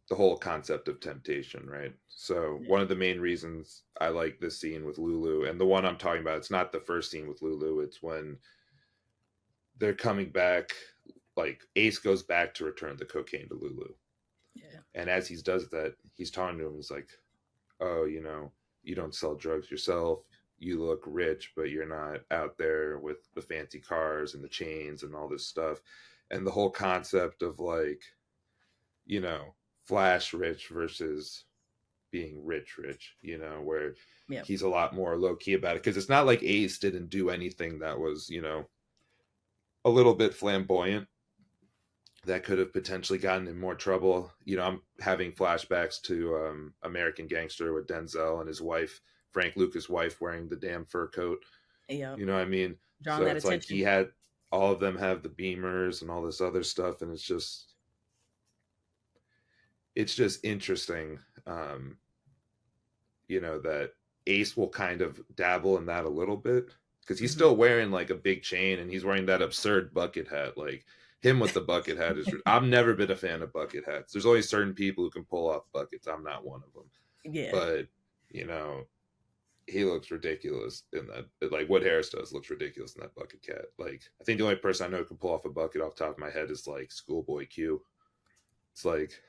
the whole concept of temptation, right? So one of the main reasons I like this scene with Lulu, and the one I'm talking about, it's not the first scene with Lulu, it's when they're coming back, like Ace goes back to return the cocaine to Lulu. Yeah. And as he does that, he's talking to him, he's like, oh, you don't sell drugs yourself. You look rich, but you're not out there with the fancy cars and the chains and all this stuff. And the whole concept of flash rich versus being rich, where he's a lot more low key about it. Because it's not like Ace didn't do anything that was, a little bit flamboyant. that could have potentially gotten in more trouble. You know, I'm having flashbacks to American Gangster with Denzel and his wife, Frank Lucas' wife, wearing the damn fur coat. Yep. You know what I mean? Drawing So that it's like he attention. had all of them have the Beamers and all this other stuff, and it's just interesting. You know, that Ace will kind of dabble in that a little bit because he's Hmm. still wearing like a big chain and he's wearing that absurd bucket hat. Like him with the bucket hat is. I've never been a fan of bucket hats. There's only certain people who can pull off buckets. I'm not one of them. Yeah. But you know, he looks ridiculous in that. Like what Harris does looks ridiculous in that bucket cat. Like I think the only person I know who can pull off a bucket off the top of my head is like Schoolboy Q. It's like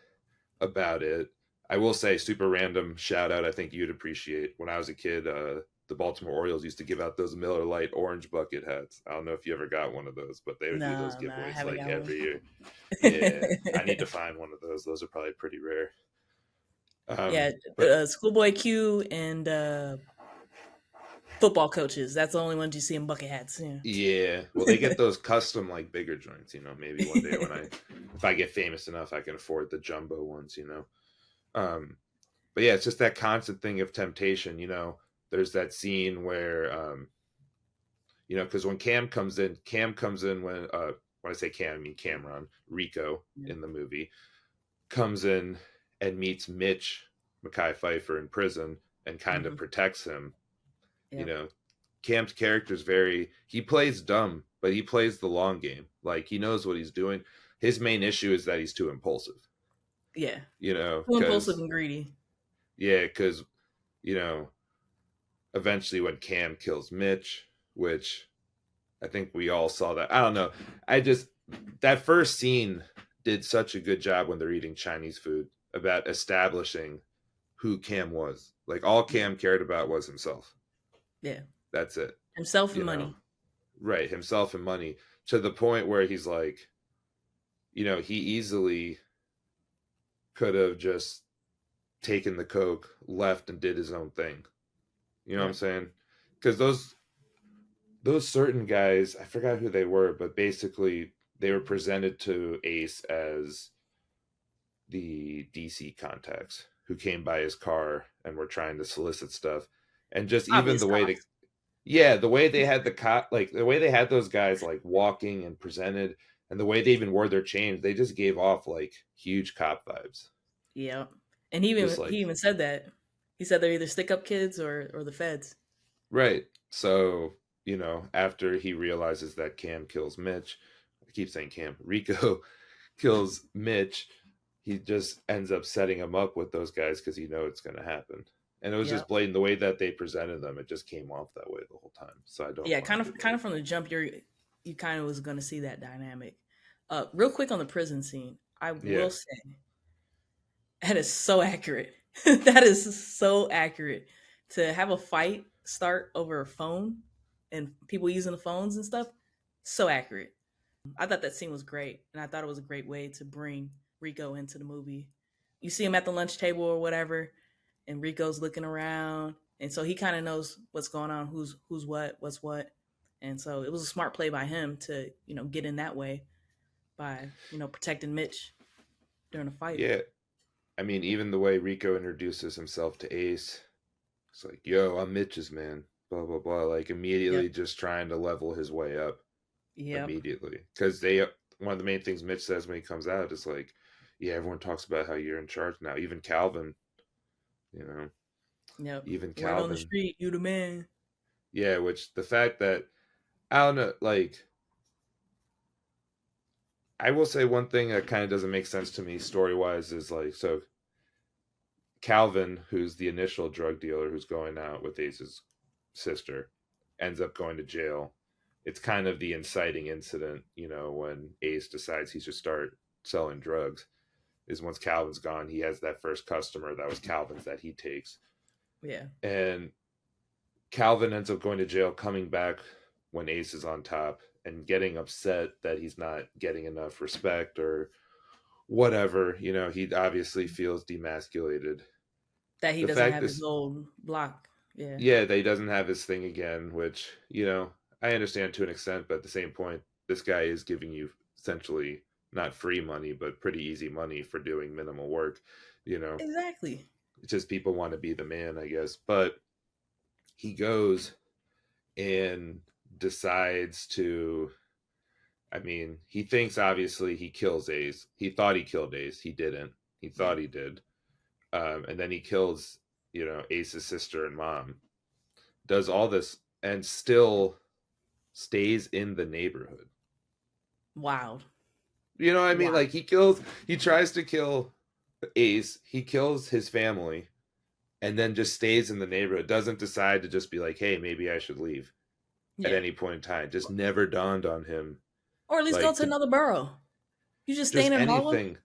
about it. I will say, super random shout out. I think you'd appreciate. When I was a kid, the Baltimore Orioles used to give out those Miller Lite orange bucket hats. I don't know if you ever got one of those, but they would do those No, I giveaways haven't like got one. every year. Yeah, I need to find one of those. Those are probably pretty rare. Yeah, But Schoolboy Q and football coaches. That's the only ones you see in bucket hats. yeah, well, they get those custom like bigger joints. You know, maybe one day when if I get famous enough, I can afford the jumbo ones. You know, but yeah, it's just that constant thing of temptation. You know, there's that scene where you know, because when Cam comes in when I say Cam, I mean Cameron, Rico Yeah. in the movie, comes in and meets Mitch Mekhi Pfeiffer in prison and kind of Hmm. protects him. You Yep. know, Cam's character is he plays dumb, but he plays the long game. Like he knows what he's doing. His main issue is that he's too impulsive. Yeah. You know, Too impulsive and greedy. because you know, eventually when Cam kills Mitch, which I think we all saw that. I don't know. I just that first scene did such a good job when they're eating Chinese food about establishing who Cam was. Like all Yeah. Cam cared about was himself. Yeah. That's it. Himself and You know, money. right? Himself and money to the point where he's like, you know, he easily could have just taken the coke, left, and did his own thing. You know what I'm Yep. saying? Because those certain guys, I forgot who they were, but basically they were presented to Ace as the DC contacts who came by his car and were trying to solicit stuff. And just even Obvious the way cops. the way they had like the way they had those guys like walking and presented and the way they even wore their chains, they just gave off like huge cop vibes. Yep. And he Just even he like, even said that. He said they're either stick up kids or the feds. right. So, you know, after he realizes that Cam kills Mitch, I keep saying Cam, Rico kills Mitch, he just ends up setting him up with those guys because he knows it's going to happen. And it was just Yep. blatant the way that they presented them. It just came off that way the whole time. So I don't Yeah, mind it. kind of from the jump, you kind of was going to see that dynamic. Real quick on the prison scene, I Yeah, will say that is so accurate. That is so accurate to have a fight start over a phone and people using the phones and stuff. So accurate. I thought that scene was great, and I thought it was a great way to bring Rico into the movie. You see him at the lunch table or whatever, and Rico's looking around, and so he kind of knows what's going on, who's what, what's what, and so it was a smart play by him to get in that way by protecting Mitch during the fight. yeah. I mean, even the way Rico introduces himself to Ace, it's like, yo, I'm Mitch's man, blah, blah, blah. Like, Yep. immediately just trying to level his way up Yep. immediately. Because one of the main things Mitch says when he comes out is like, yeah, everyone talks about how you're in charge now. Even Calvin, you know, Yep. even Word on the Calvin. street, you the man. Yeah, which the fact that, I don't know, like, I will say one thing that kind of doesn't make sense to me story wise is like, so Calvin, who's the initial drug dealer who's going out with Ace's sister, ends up going to jail. It's kind of the inciting incident, you know, when Ace decides he should start selling drugs. Is once Calvin's gone, he has that first customer that was Calvin's that he takes. Yeah. And Calvin ends up going to jail, coming back when Ace is on top and getting upset that he's not getting enough respect or whatever. You know, he obviously feels demasculated. That he The doesn't fact have his is, old block. Yeah. yeah, that he doesn't have his thing again, which, you know, I understand to an extent, but at the same point, this guy is giving you essentially not free money, but pretty easy money for doing minimal work. Exactly. It's just people want to be the man, I guess. But he goes and decides to, I mean, he thinks obviously he kills Ace. He thought he killed Ace. He didn't. He thought he did. And then he kills, Ace's sister and mom. Does all this and still stays in the neighborhood. Wow. You know what I mean? Wow. Like he tries to kill Ace. He kills his family and then just stays in the neighborhood. Doesn't decide to just be like, hey, maybe I should leave at any point in time. Just never dawned on him. Or at least go to another borough. You just staying in Harlem? Anything.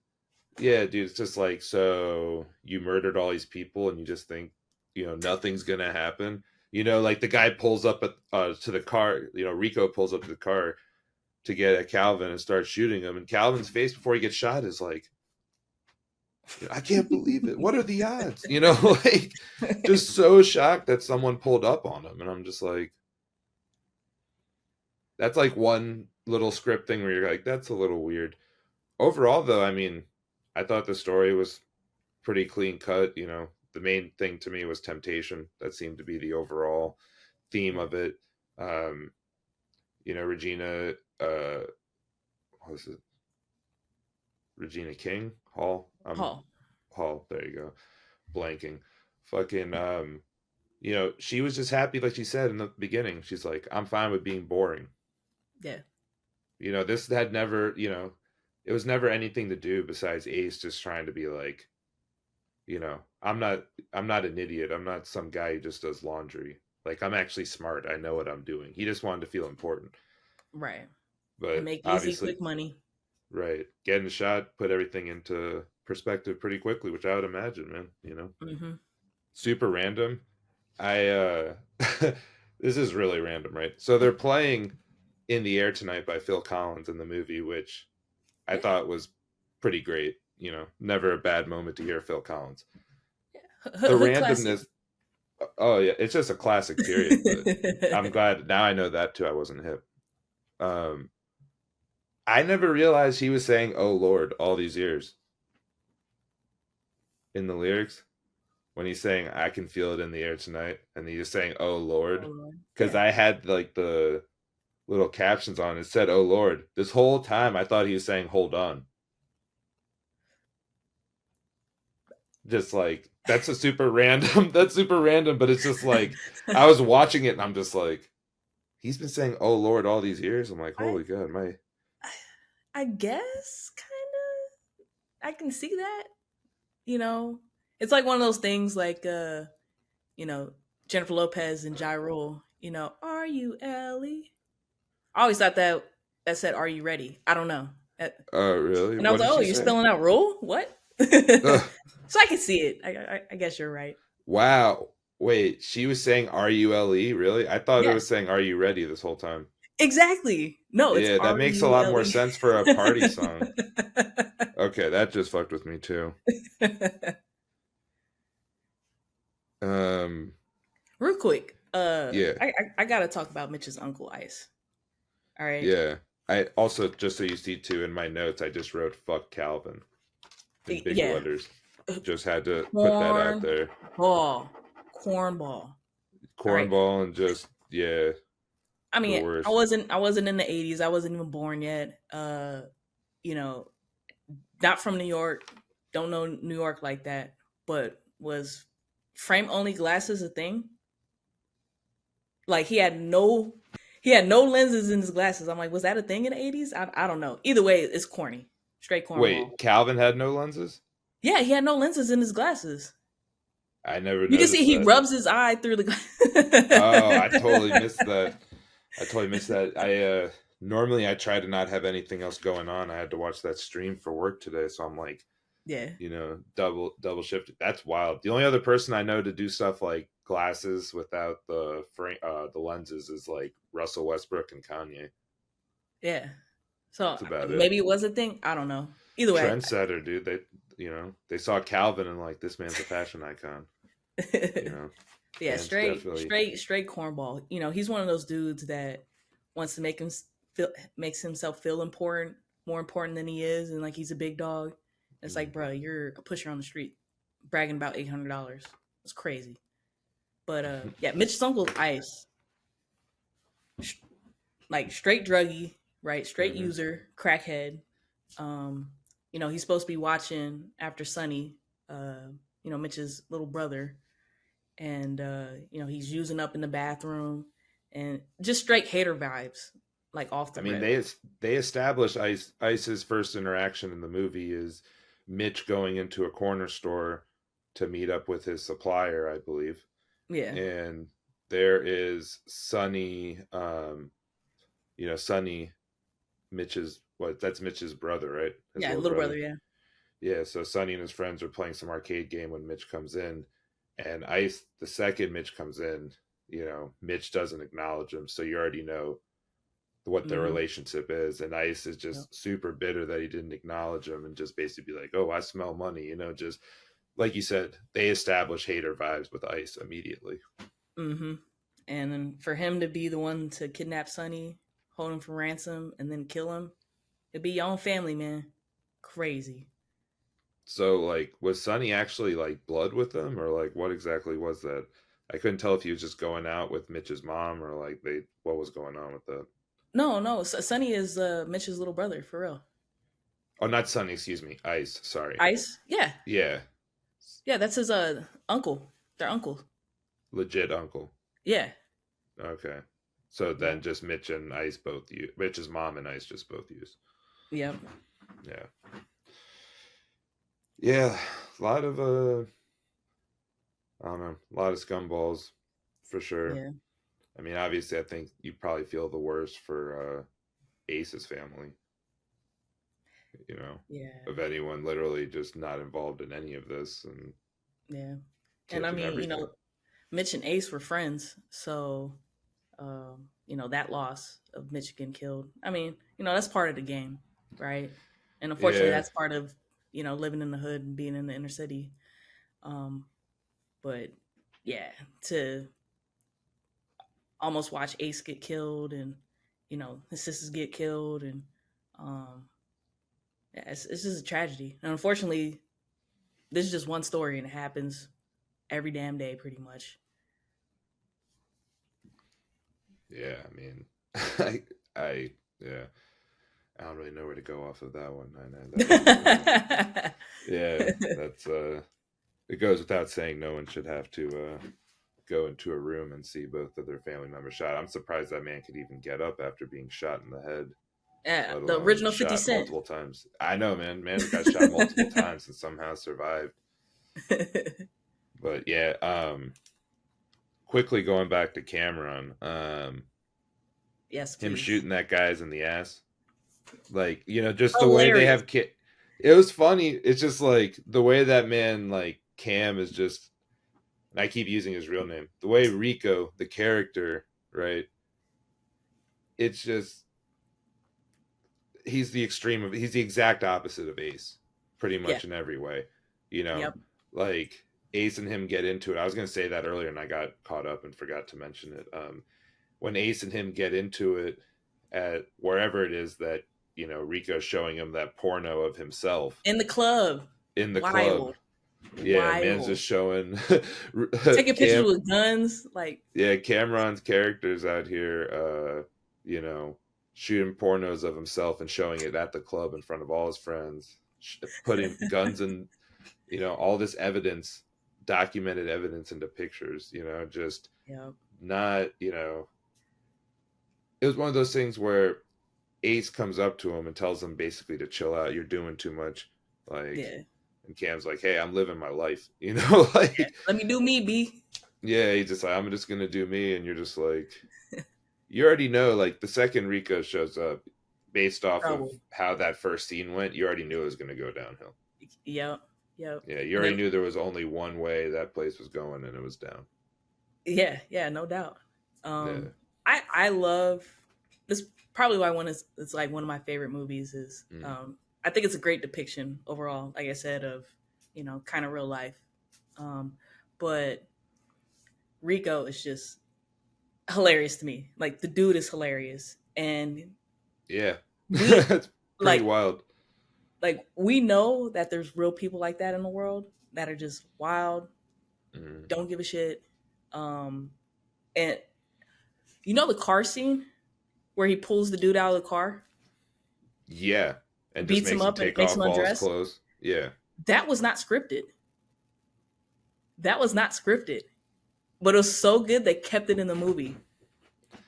Yeah, dude, it's just like, so you murdered all these people and you just think, nothing's going to happen. Like the guy pulls up to the car, Rico pulls up to the car to get at Calvin and starts shooting him. And Calvin's face before he gets shot is like, I can't believe it. What are the odds? Like just so shocked that someone pulled up on him. And I'm just like, that's like one little script thing where you're like, that's a little weird. Overall, though, I mean, I thought the story was pretty clean cut. The main thing to me was temptation. That seemed to be the overall theme of it. Regina, what was it? Regina King? Hall? Hall, there you go. Blanking. Fucking, she was just happy, like she said in the beginning. She's like, I'm fine with being boring. Yeah. This had never, it was never anything to do besides Ace just trying to be like, I'm not an idiot. I'm not some guy who just does laundry. Like, I'm actually smart. I know what I'm doing. He just wanted to feel important. Right. But and make easy, quick money. Right. Getting shot, put everything into perspective pretty quickly, which I would imagine, man, Mm-hmm. Super random. This is really random, right? So they're playing In the Air Tonight by Phil Collins in the movie, which I thought was pretty great. Never a bad moment to hear Phil Collins. The randomness. Oh yeah, it's just a classic period. But I'm glad now I know that too. I wasn't hip. I never realized he was saying "Oh Lord" all these years in the lyrics when he's saying "I can feel it in the air tonight," and he's saying "Oh Lord," because I had like the little captions on. It said "Oh Lord." This whole time I thought he was saying "Hold on." Just like that's super random, but it's just like I was watching it and I'm just like, he's been saying "Oh Lord" all these years. I'm like, holy God, I guess kind of I can see that. It's like one of those things like Jennifer Lopez and Ja Rule, are you Ellie? I always thought that said "Are you ready?" I don't know. Oh really? And I was like, oh, you're spelling out Rule? What? So I can see it. I guess you're right. Wow. Wait, she was saying "R-U-L-E"? Really? I thought it was saying "Are you ready?" this whole time. Exactly. No, it's that makes a lot more sense for a party song. Okay, that just fucked with me too. Real quick. Yeah. I gotta talk about Mitch's Uncle Ice. All right. Yeah. I also, just so you see too, in my notes, I just wrote "fuck Calvin" in big letters. Just had to put that out there. Cornball, right. And just I mean, I wasn't in the 80s. I wasn't even born yet. Not from New York. Don't know New York like that. But was frame only glasses a thing? Like he had no lenses in his glasses. I'm like, was that a thing in the 80s? I don't know. Either way, it's corny. Straight cornball. Wait, Calvin had no lenses? Yeah, he had no lenses in his glasses. I never noticed. You can see he rubs his eye through the glasses. Oh, I totally missed that. I normally I try to not have anything else going on. I had to watch that stream for work today, so I'm like, double shifted. That's wild. The only other person I know to do stuff like glasses without the lenses is like Russell Westbrook and Kanye. Yeah. So maybe it was a thing. I don't know. Either way, trendsetter, dude. They saw Calvin and like, this man's a fashion icon. Yeah, straight cornball. He's one of those dudes that wants to makes himself feel important more important than he is, and like he's a big dog. It's like, bro, you're a pusher on the street, bragging about $800. It's crazy. But yeah, Mitch's uncle Ice, like straight druggie, right? Straight user, crackhead. He's supposed to be watching after Sonny, Mitch's little brother, and he's using up in the bathroom, and just straight hater vibes, like off the I mean, rip. they establish Ice's first interaction in the movie is Mitch going into a corner store to meet up with his supplier, I believe. Yeah. And there is Sonny, Sonny, that's Mitch's brother, right? His Little brother, yeah. Yeah, so Sonny and his friends are playing some arcade game when Mitch comes in. And Ice, the second Mitch comes in, Mitch doesn't acknowledge him. So you already know what their relationship is. And Ice is just super bitter that he didn't acknowledge him and just basically be like, oh, I smell money, just like you said, they establish hater vibes with Ice immediately. Mm-hmm. And then for him to be the one to kidnap Sonny, hold him for ransom, and then kill him, it'd be your own family, man. Crazy. So, like, was Sonny actually, like, blood with them? Or, like, what exactly was that? I couldn't tell if he was just going out with Mitch's mom or, like, what was going on with that. No. Sonny is Mitch's little brother, for real. Oh, not Sonny, excuse me. Ice, sorry. Ice? Yeah. Yeah. Yeah, that's his uncle. Their uncle. Legit uncle. Yeah. Okay. So then just Mitch and Ice both use. Mitch's mom and Ice just both use. Yep. Yeah. Yeah. A lot of, I don't know, a lot of scumballs for sure. Yeah. I mean, obviously, I think you probably feel the worst for Ace's family. Yeah. Of anyone literally just not involved in any of this. And yeah. And I mean, everything. Mitch and Ace were friends. So, that loss of Mitch getting killed, I mean, that's part of the game, right? And unfortunately, that's part of, living in the hood and being in the inner city. But yeah, to almost watch Ace get killed and, his sisters get killed and, it's just a tragedy. And unfortunately, this is just one story and it happens every damn day pretty much. Yeah, I mean, I don't really know where to go off of that one. Yeah, that's it goes without saying no one should have to go into a room and see both of their family members shot. I'm surprised that man could even get up after being shot in the head. Yeah, the original 50 Cent. Multiple times. I know, man. Man got shot multiple times and somehow survived. But yeah, quickly going back to Cameron. Yes, please. Him shooting that guy's in the ass. Like, just the way they have it was funny. It's just like the way that man, like Cam is just, and I keep using his real name. The way Rico, the character, right? It's just, he's the exact opposite of Ace, pretty much in every way. Like Ace and him get into it. I was going to say that earlier and I got caught up and forgot to mention it. When Ace and him get into it at wherever it is that, Rico's showing him that porno of himself. In the club. Club. Yeah, Wild. Man's just showing. Taking pictures with guns. Like. Yeah, Cameron's character's out here, shooting pornos of himself and showing it at the club in front of all his friends. Putting guns and, all this evidence, documented evidence into pictures, just not, it was one of those things where Ace comes up to him and tells him basically to chill out. You're doing too much. Like, and Cam's like, hey, I'm living my life, like, let me do me, B. Yeah. He's just like, I'm just going to do me. And you're just like, you already know, like the second Rico shows up based off of how that first scene went, you already knew it was going to go downhill. Yep. Yeah. You already knew there was only one way that place was going and it was down. Yeah. No doubt. I love this. Probably why it's like one of my favorite movies is, I think it's a great depiction overall, like I said, of, kind of real life. But Rico is just hilarious to me. Like the dude is hilarious. And yeah, pretty like wild. we know that there's real people like that in the world that are just wild, Mm. don't give a shit. And you know the car scene where he pulls the dude out of the car, Yeah, and just beats him makes him up, and take makes him off all his undress. clothes. Yeah. That was not scripted. That was not scripted. But it was so good they kept it in the movie.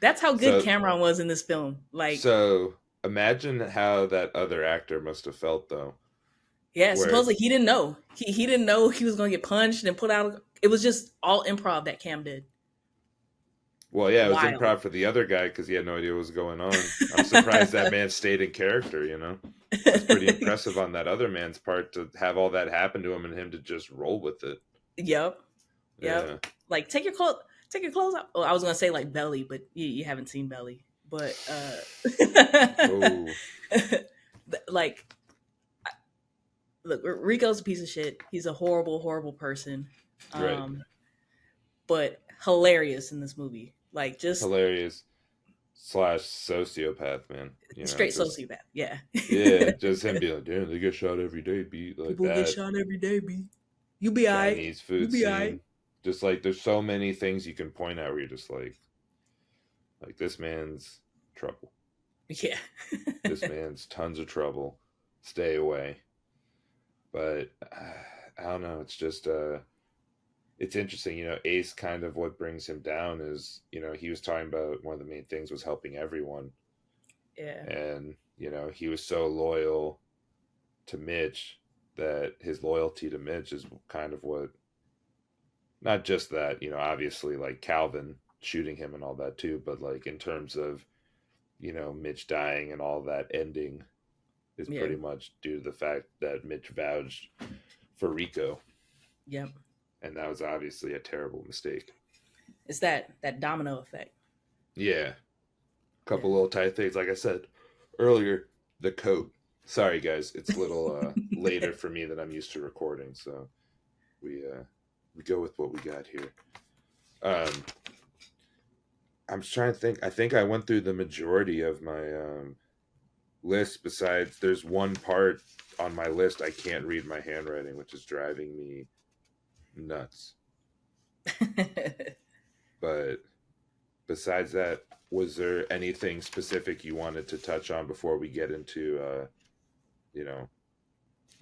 That's how good So Cameron was in this film. Like, so imagine how that other actor must have felt though. yeah, Where supposedly he didn't know. He didn't know he was going to get punched and put out. It was just all improv that Cam did. well, yeah, it was Wild. improv for the other guy because he had no idea what was going on. I'm surprised that man stayed in character. That's pretty impressive on that other man's part to have all that happen to him and him to just roll with it. Yep. Yeah. Yep. Like take your clothes off. Oh, I was gonna say like Belly, but you haven't seen Belly. But Oh. like look, Rico's a piece of shit. He's a horrible, horrible person. Right. But hilarious in this movie. Like just Hilarious / sociopath, man. straight Just sociopath. Yeah. yeah, just him being like, damn, they get shot every day, beat like People get that. shot every day, B. You be alright. Chinese You food be scene. alright. Just like there's so many things you can point out where you're just like this man's trouble. Yeah. This man's tons of trouble. Stay away. But I don't know. It's just it's interesting. Ace kind of what brings him down is he was talking about one of the main things was helping everyone, Yeah. and he was so loyal to Mitch that his loyalty to Mitch is kind of what. Not just that, obviously like Calvin shooting him and all that too, but like in terms of, Mitch dying and all that ending is pretty much due to the fact that Mitch vouched for Rico. Yep. And that was obviously a terrible mistake. It's that domino effect. Yeah. Couple little tight things. Like I said earlier, the coat. Sorry guys, it's a little later for me than I'm used to recording, so we go with what we got here. I'm just trying to think. I think I went through the majority of my list. Besides, there's one part on my list I can't read my handwriting, which is driving me nuts. But besides that, was there anything specific you wanted to touch on before we get into,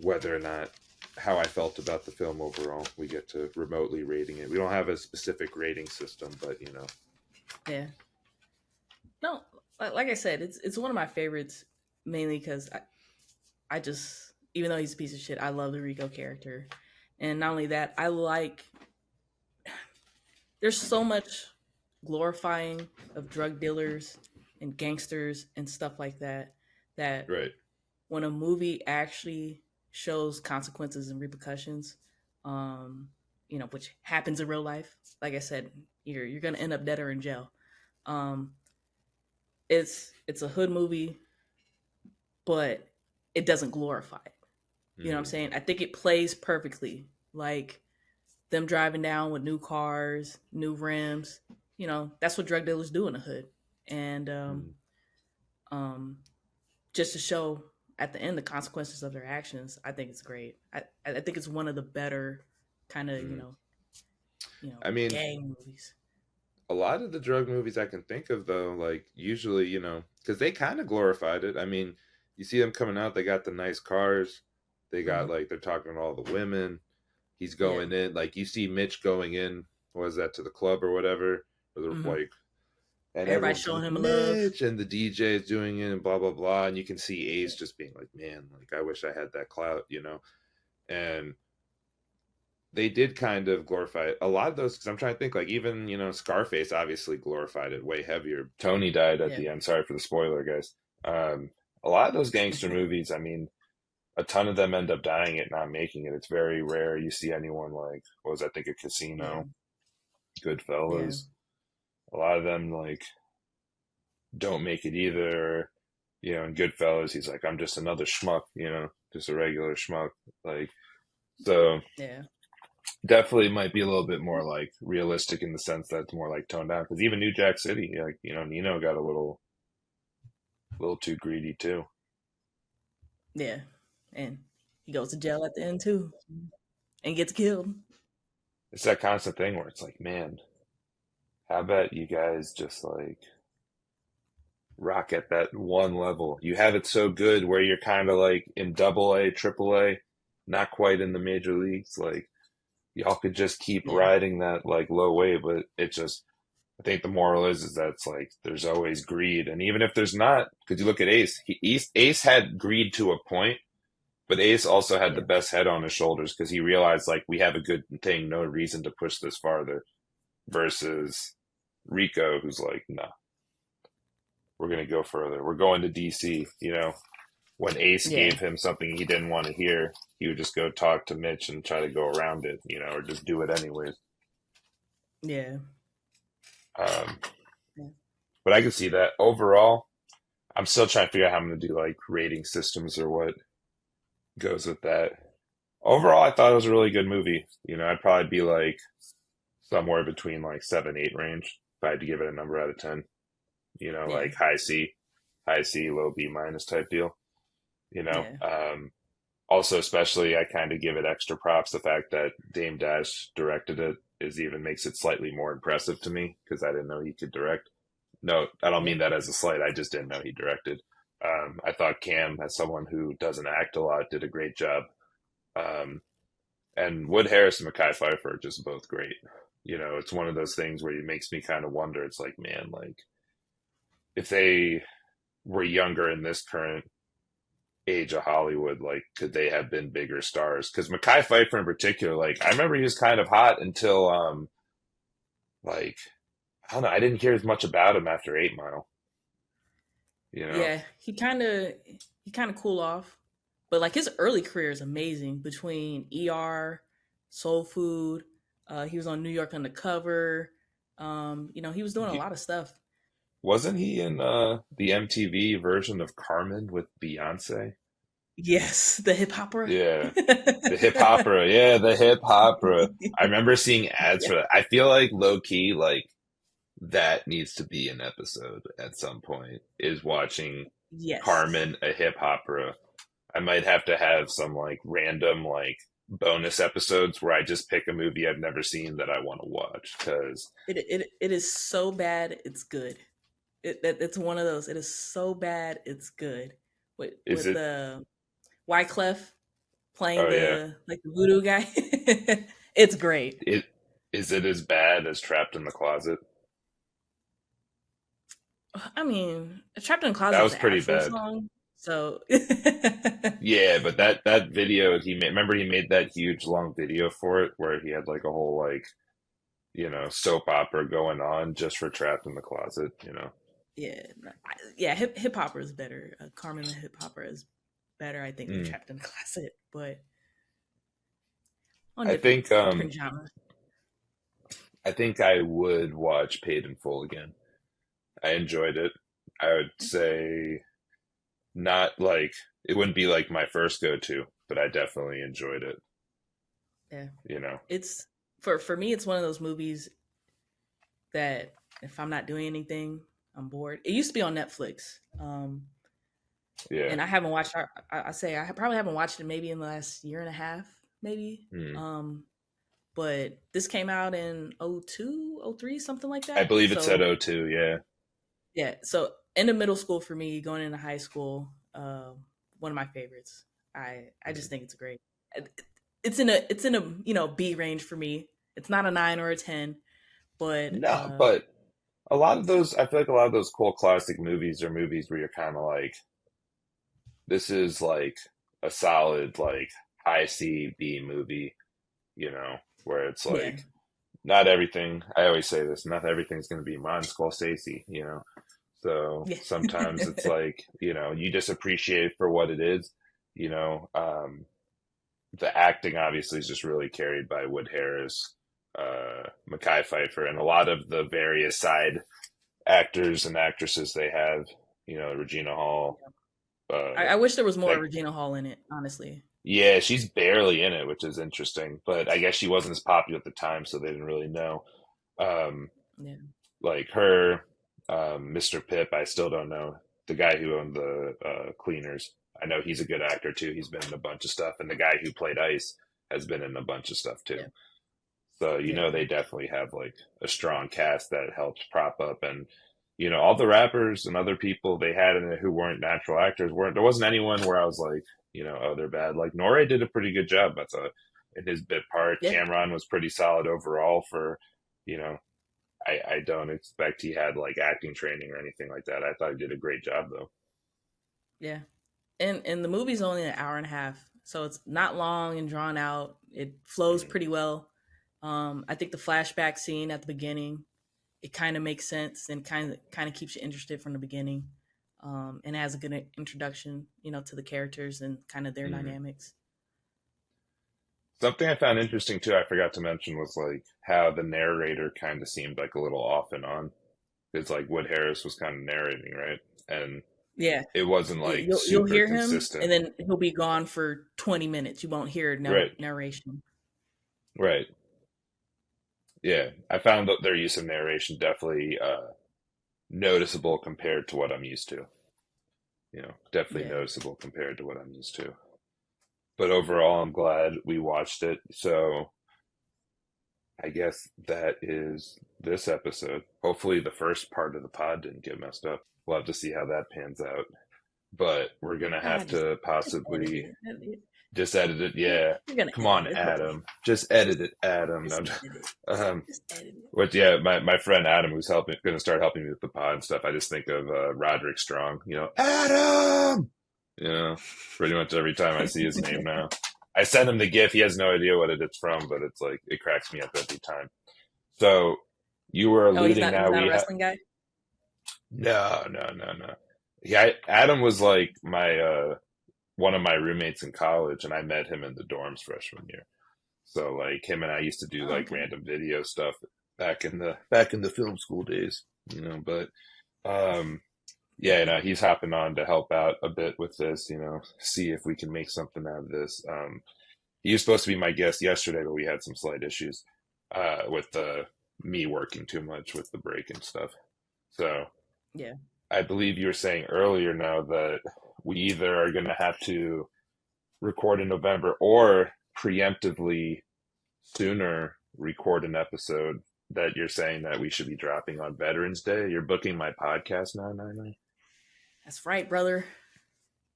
whether or not how I felt about the film overall? We get to remotely rating it. We don't have a specific rating system, but Yeah. No, like I said, it's one of my favorites mainly because I just, even though he's a piece of shit, I love the Rico character, and not only that, I like. There's so much glorifying of drug dealers and gangsters and stuff like that. That right. When a movie actually shows consequences and repercussions, which happens in real life. Like I said, you're gonna end up dead or in jail. It's a hood movie, but it doesn't glorify it. You know what I'm saying? I think it plays perfectly. Like them driving down with new cars, new rims. That's what drug dealers do in the hood. And just to show at the end the consequences of their actions, I think it's great. I think it's one of the better kind of I mean, gang movies. A lot of the drug movies I can think of though, like usually because they kind of glorified it. I mean, you see them coming out, they got the nice cars, they got like they're talking to all the women. He's going in, like you see Mitch going in. What is that, to the club or whatever, or the like. And everybody's showing him love, and the DJ is doing it, and blah blah blah, and you can see Ace just being like, "Man, like I wish I had that clout," And they did kind of glorify it. A lot of those, because I'm trying to think, like even Scarface obviously glorified it way heavier. Tony died at the end. Sorry for the spoiler, guys. A lot of those gangster movies, I mean, a ton of them end up dying it, not making it. It's very rare you see anyone like, what was I think, a Casino, Goodfellas. A lot of them like don't make it either. In Goodfellas, he's like, I'm just another schmuck, just a regular schmuck. Like, so definitely might be a little bit more like realistic in the sense that it's more like toned down. Because even New Jack City, like Nino got a little too greedy too. Yeah, and he goes to jail at the end too, and gets killed. It's that constant thing where it's like, man, how about you guys just like rock at that one level? You have it so good where you're kind of like in double A, triple A, not quite in the major leagues. Like y'all could just keep Yeah, riding that like low wave, but it just I think the moral is that it's like there's always greed, and even if there's not, because you look at Ace, Ace had greed to a point, but Ace also had the yeah, best head on his shoulders because he realized like we have a good thing, no reason to push this farther. Versus Rico, who's like, no, we're gonna go further. We're going to DC. You know, when Ace yeah, gave him something he didn't want to hear, he would just go talk to Mitch and try to go around it, you know, or just do it anyways. yeah. Um, Yeah. but I can see that overall. I'm still trying to figure out how I'm going to do like rating systems or what goes with that. Overall, I thought it was a really good movie. You know, I'd probably be like somewhere between like 7, 8 range if I had to give it a number out of 10. You know, Yeah, like high C, low B minus type deal. You know, yeah, also especially I kind of give it extra props. The fact that Dame Dash directed it is even makes it slightly more impressive to me because I didn't know he could direct. No, I don't yeah, mean that as a slight. I just didn't know he directed. I thought Cam, as someone who doesn't act a lot, did a great job. Um, and Wood Harris and Mekhi Phifer are just both great. You know, it's one of those things where it makes me kind of wonder. It's like, man, like if they were younger in this current age of Hollywood, like could they have been bigger stars? Because Mekhi Phifer in particular, like I remember he was kind of hot until like I don't know, I didn't hear as much about him after 8 Mile. You know, yeah. He kind of cool off, but like his early career is amazing. Between ER, Soul Food, he was on New York Undercover. He was doing a lot of stuff. wasn't he in the MTV version of Carmen with Beyonce? Yes, the hip opera. Yeah. The hip opera. Yeah, the hip opera. I remember seeing ads Yeah. for that. I feel like low key, like that needs to be an episode at some point, is watching Yes. Carmen, a hip opera. I might have to have some like random like bonus episodes where I just pick a movie I've never seen that I want to watch. Because It is so bad it's good. It's one of those. It is so bad it's good. With is it? the Wyclef playing Oh yeah. the like the voodoo guy. It's great. It is it as bad as Trapped in the Closet? I mean, Trapped in a Closet That is was an pretty actual bad. song. So Yeah, but that video he made, remember he made that huge long video for it where he had like a whole like, you know, soap opera going on just for Trapped in the Closet, you know. yeah, yeah, hip hopper is better. Carmen the hip hopper is better, I think, than Mm. Trapped in a Closet, but on I think different genres. I think I would watch Paid in Full again. I enjoyed it. I would say not like it wouldn't be like my first go to, but I definitely enjoyed it, Yeah, you know. it's for me. It's one of those movies that if I'm not doing anything, I'm bored. It used to be on Netflix, Yeah. and I haven't watched. I say I probably haven't watched it maybe in the last year and a half, maybe. Mm. But this came out in 02, 03, something like I that. believe it said So O2, yeah. yeah, so into middle school for me, going into high school, one of my favorites. I just Mm. think it's great. It's in a B range for me. It's not a 9 or a 10, but No, but a lot of those, I feel like a lot of those cool classic movies are movies where you're kind of like, this is like a solid, like high C B movie, you know, where it's yeah, like, not everything, I always say this, not everything's going to be Martin Scorsese, you know. So yeah, sometimes it's like, you know, you just appreciate it for what it is, you know. The acting obviously is just really carried by Wood Harris, Mekhi Phifer, and a lot of the various side actors and actresses they have. You know, Regina Hall. I wish there was more That Regina Hall in it. Honestly, yeah, she's barely in it, which is interesting. But I guess she wasn't as popular at the time, so they didn't really know. Um, yeah, like her, Mr. Pip. I still don't know the guy who owned the cleaners. I know he's a good actor too. He's been in a bunch of stuff, and the guy who played Ice has been in a bunch of stuff too. Yeah. So Yeah. they definitely have like a strong cast that helps prop up, and all the rappers and other people they had in it who weren't natural actors weren't. There wasn't anyone where I was like, oh, they're bad. Like Noré did a pretty good job. I thought in his bit part. Yeah. Cameron was pretty solid overall for, I don't expect he had like acting training or anything like that. I thought he did a great job though. Yeah. And the movie's only an hour and a half, so it's not long and drawn out. It flows pretty well. I think the flashback scene at the beginning, it kind of makes sense and kind of keeps you interested from the beginning, and has a good introduction, to the characters and kind of their dynamics. Something I found interesting too, I forgot to mention, was like how the narrator kind of seemed like a little off and on. It's like Wood Harris was kind of narrating, right? And Yeah, it wasn't like you'll super hear consistent. him, and then he'll be gone for 20 minutes. You won't hear narration. Right. Yeah, I found that their use of narration definitely noticeable compared to what I'm used to. Definitely noticeable compared to what I'm used to. But overall, I'm glad we watched it. So I guess that is this episode. Hopefully the first part of the pod didn't get messed up. We'll have to see how that pans out. But we're going to have to possibly just edit it. Yeah. Come on, Adam. Just edit it, Adam. But yeah, my friend Adam, who's going to start helping me with the pod and stuff. I just think of Roderick Strong, Adam! Pretty much every time I see his name now. I send him the GIF. He has no idea what it's from, but it's like, it cracks me up every time. So you were alluding he's not a wrestling guy? No. Yeah, Adam was like my one of my roommates in college, and I met him in the dorms freshman year. So like him and I used to do random video stuff back in the film school days, But he's hopping on to help out a bit with this, see if we can make something out of this. He was supposed to be my guest yesterday, but we had some slight issues with me working too much with the break and stuff. So yeah. I believe you were saying earlier now that we either are going to have to record in November or preemptively sooner record an episode that you're saying that we should be dropping on Veterans Day. You're booking my podcast now, Nine. That's right, brother.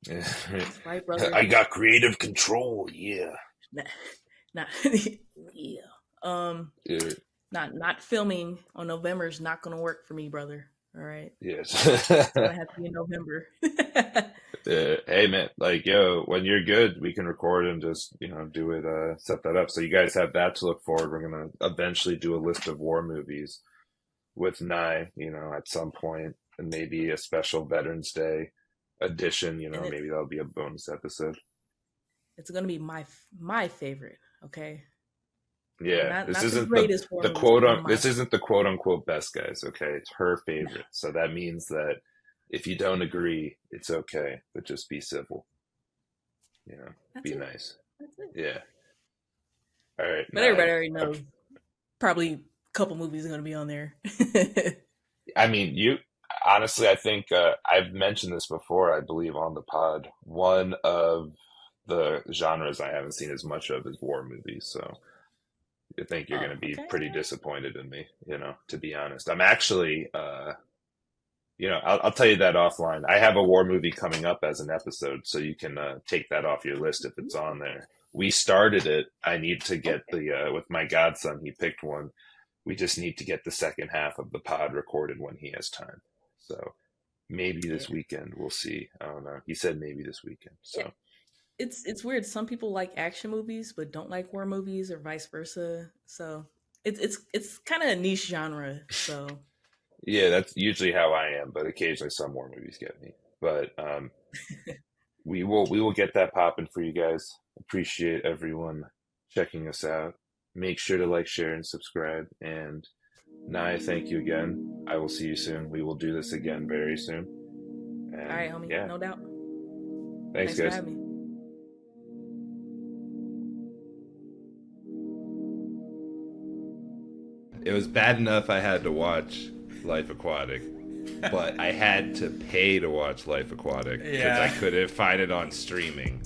That's right, brother. I got creative control. Yeah. Yeah. Not filming on November is not going to work for me, brother. All right. Yes. It's going to have to be in November. Hey man, like, when you're good, we can record and just, do it, set that up. So you guys have that to look forward. We're going to eventually do a list of war movies with Nye, at some point, and maybe a special Veterans Day edition, maybe that'll be a bonus episode. It's going to be my favorite. Okay. Yeah, this isn't the quote unquote best, guys. Okay, it's her favorite, no. So that means that if you don't agree, it's okay, but just be civil. Be nice. That's it. Yeah. All right. But everybody already knows. Probably a couple movies are going to be on there. I mean, honestly, I think I've mentioned this before. I believe on the pod. One of the genres I haven't seen as much of is war movies. So. I think you're going to be pretty disappointed in me, to be honest. I'm actually, I'll tell you that offline. I have a war movie coming up as an episode, so you can take that off your list if it's on there. We started it. I need to get with my godson, he picked one. We just need to get the second half of the pod recorded when he has time. So maybe this weekend, we'll see. I don't know. He said maybe this weekend, so. Yeah. It's weird. Some people like action movies but don't like war movies, or vice versa. So it's kind of a niche genre. So yeah, that's usually how I am. But occasionally, some war movies get me. But we will get that popping for you guys. Appreciate everyone checking us out. Make sure to like, share, and subscribe. And Naya, thank you again. I will see you soon. We will do this again very soon. And, all right, homie. Yeah. No doubt. Thanks guys. For having me. It was bad enough I had to watch Life Aquatic, but I had to pay to watch Life Aquatic because I couldn't find it on streaming.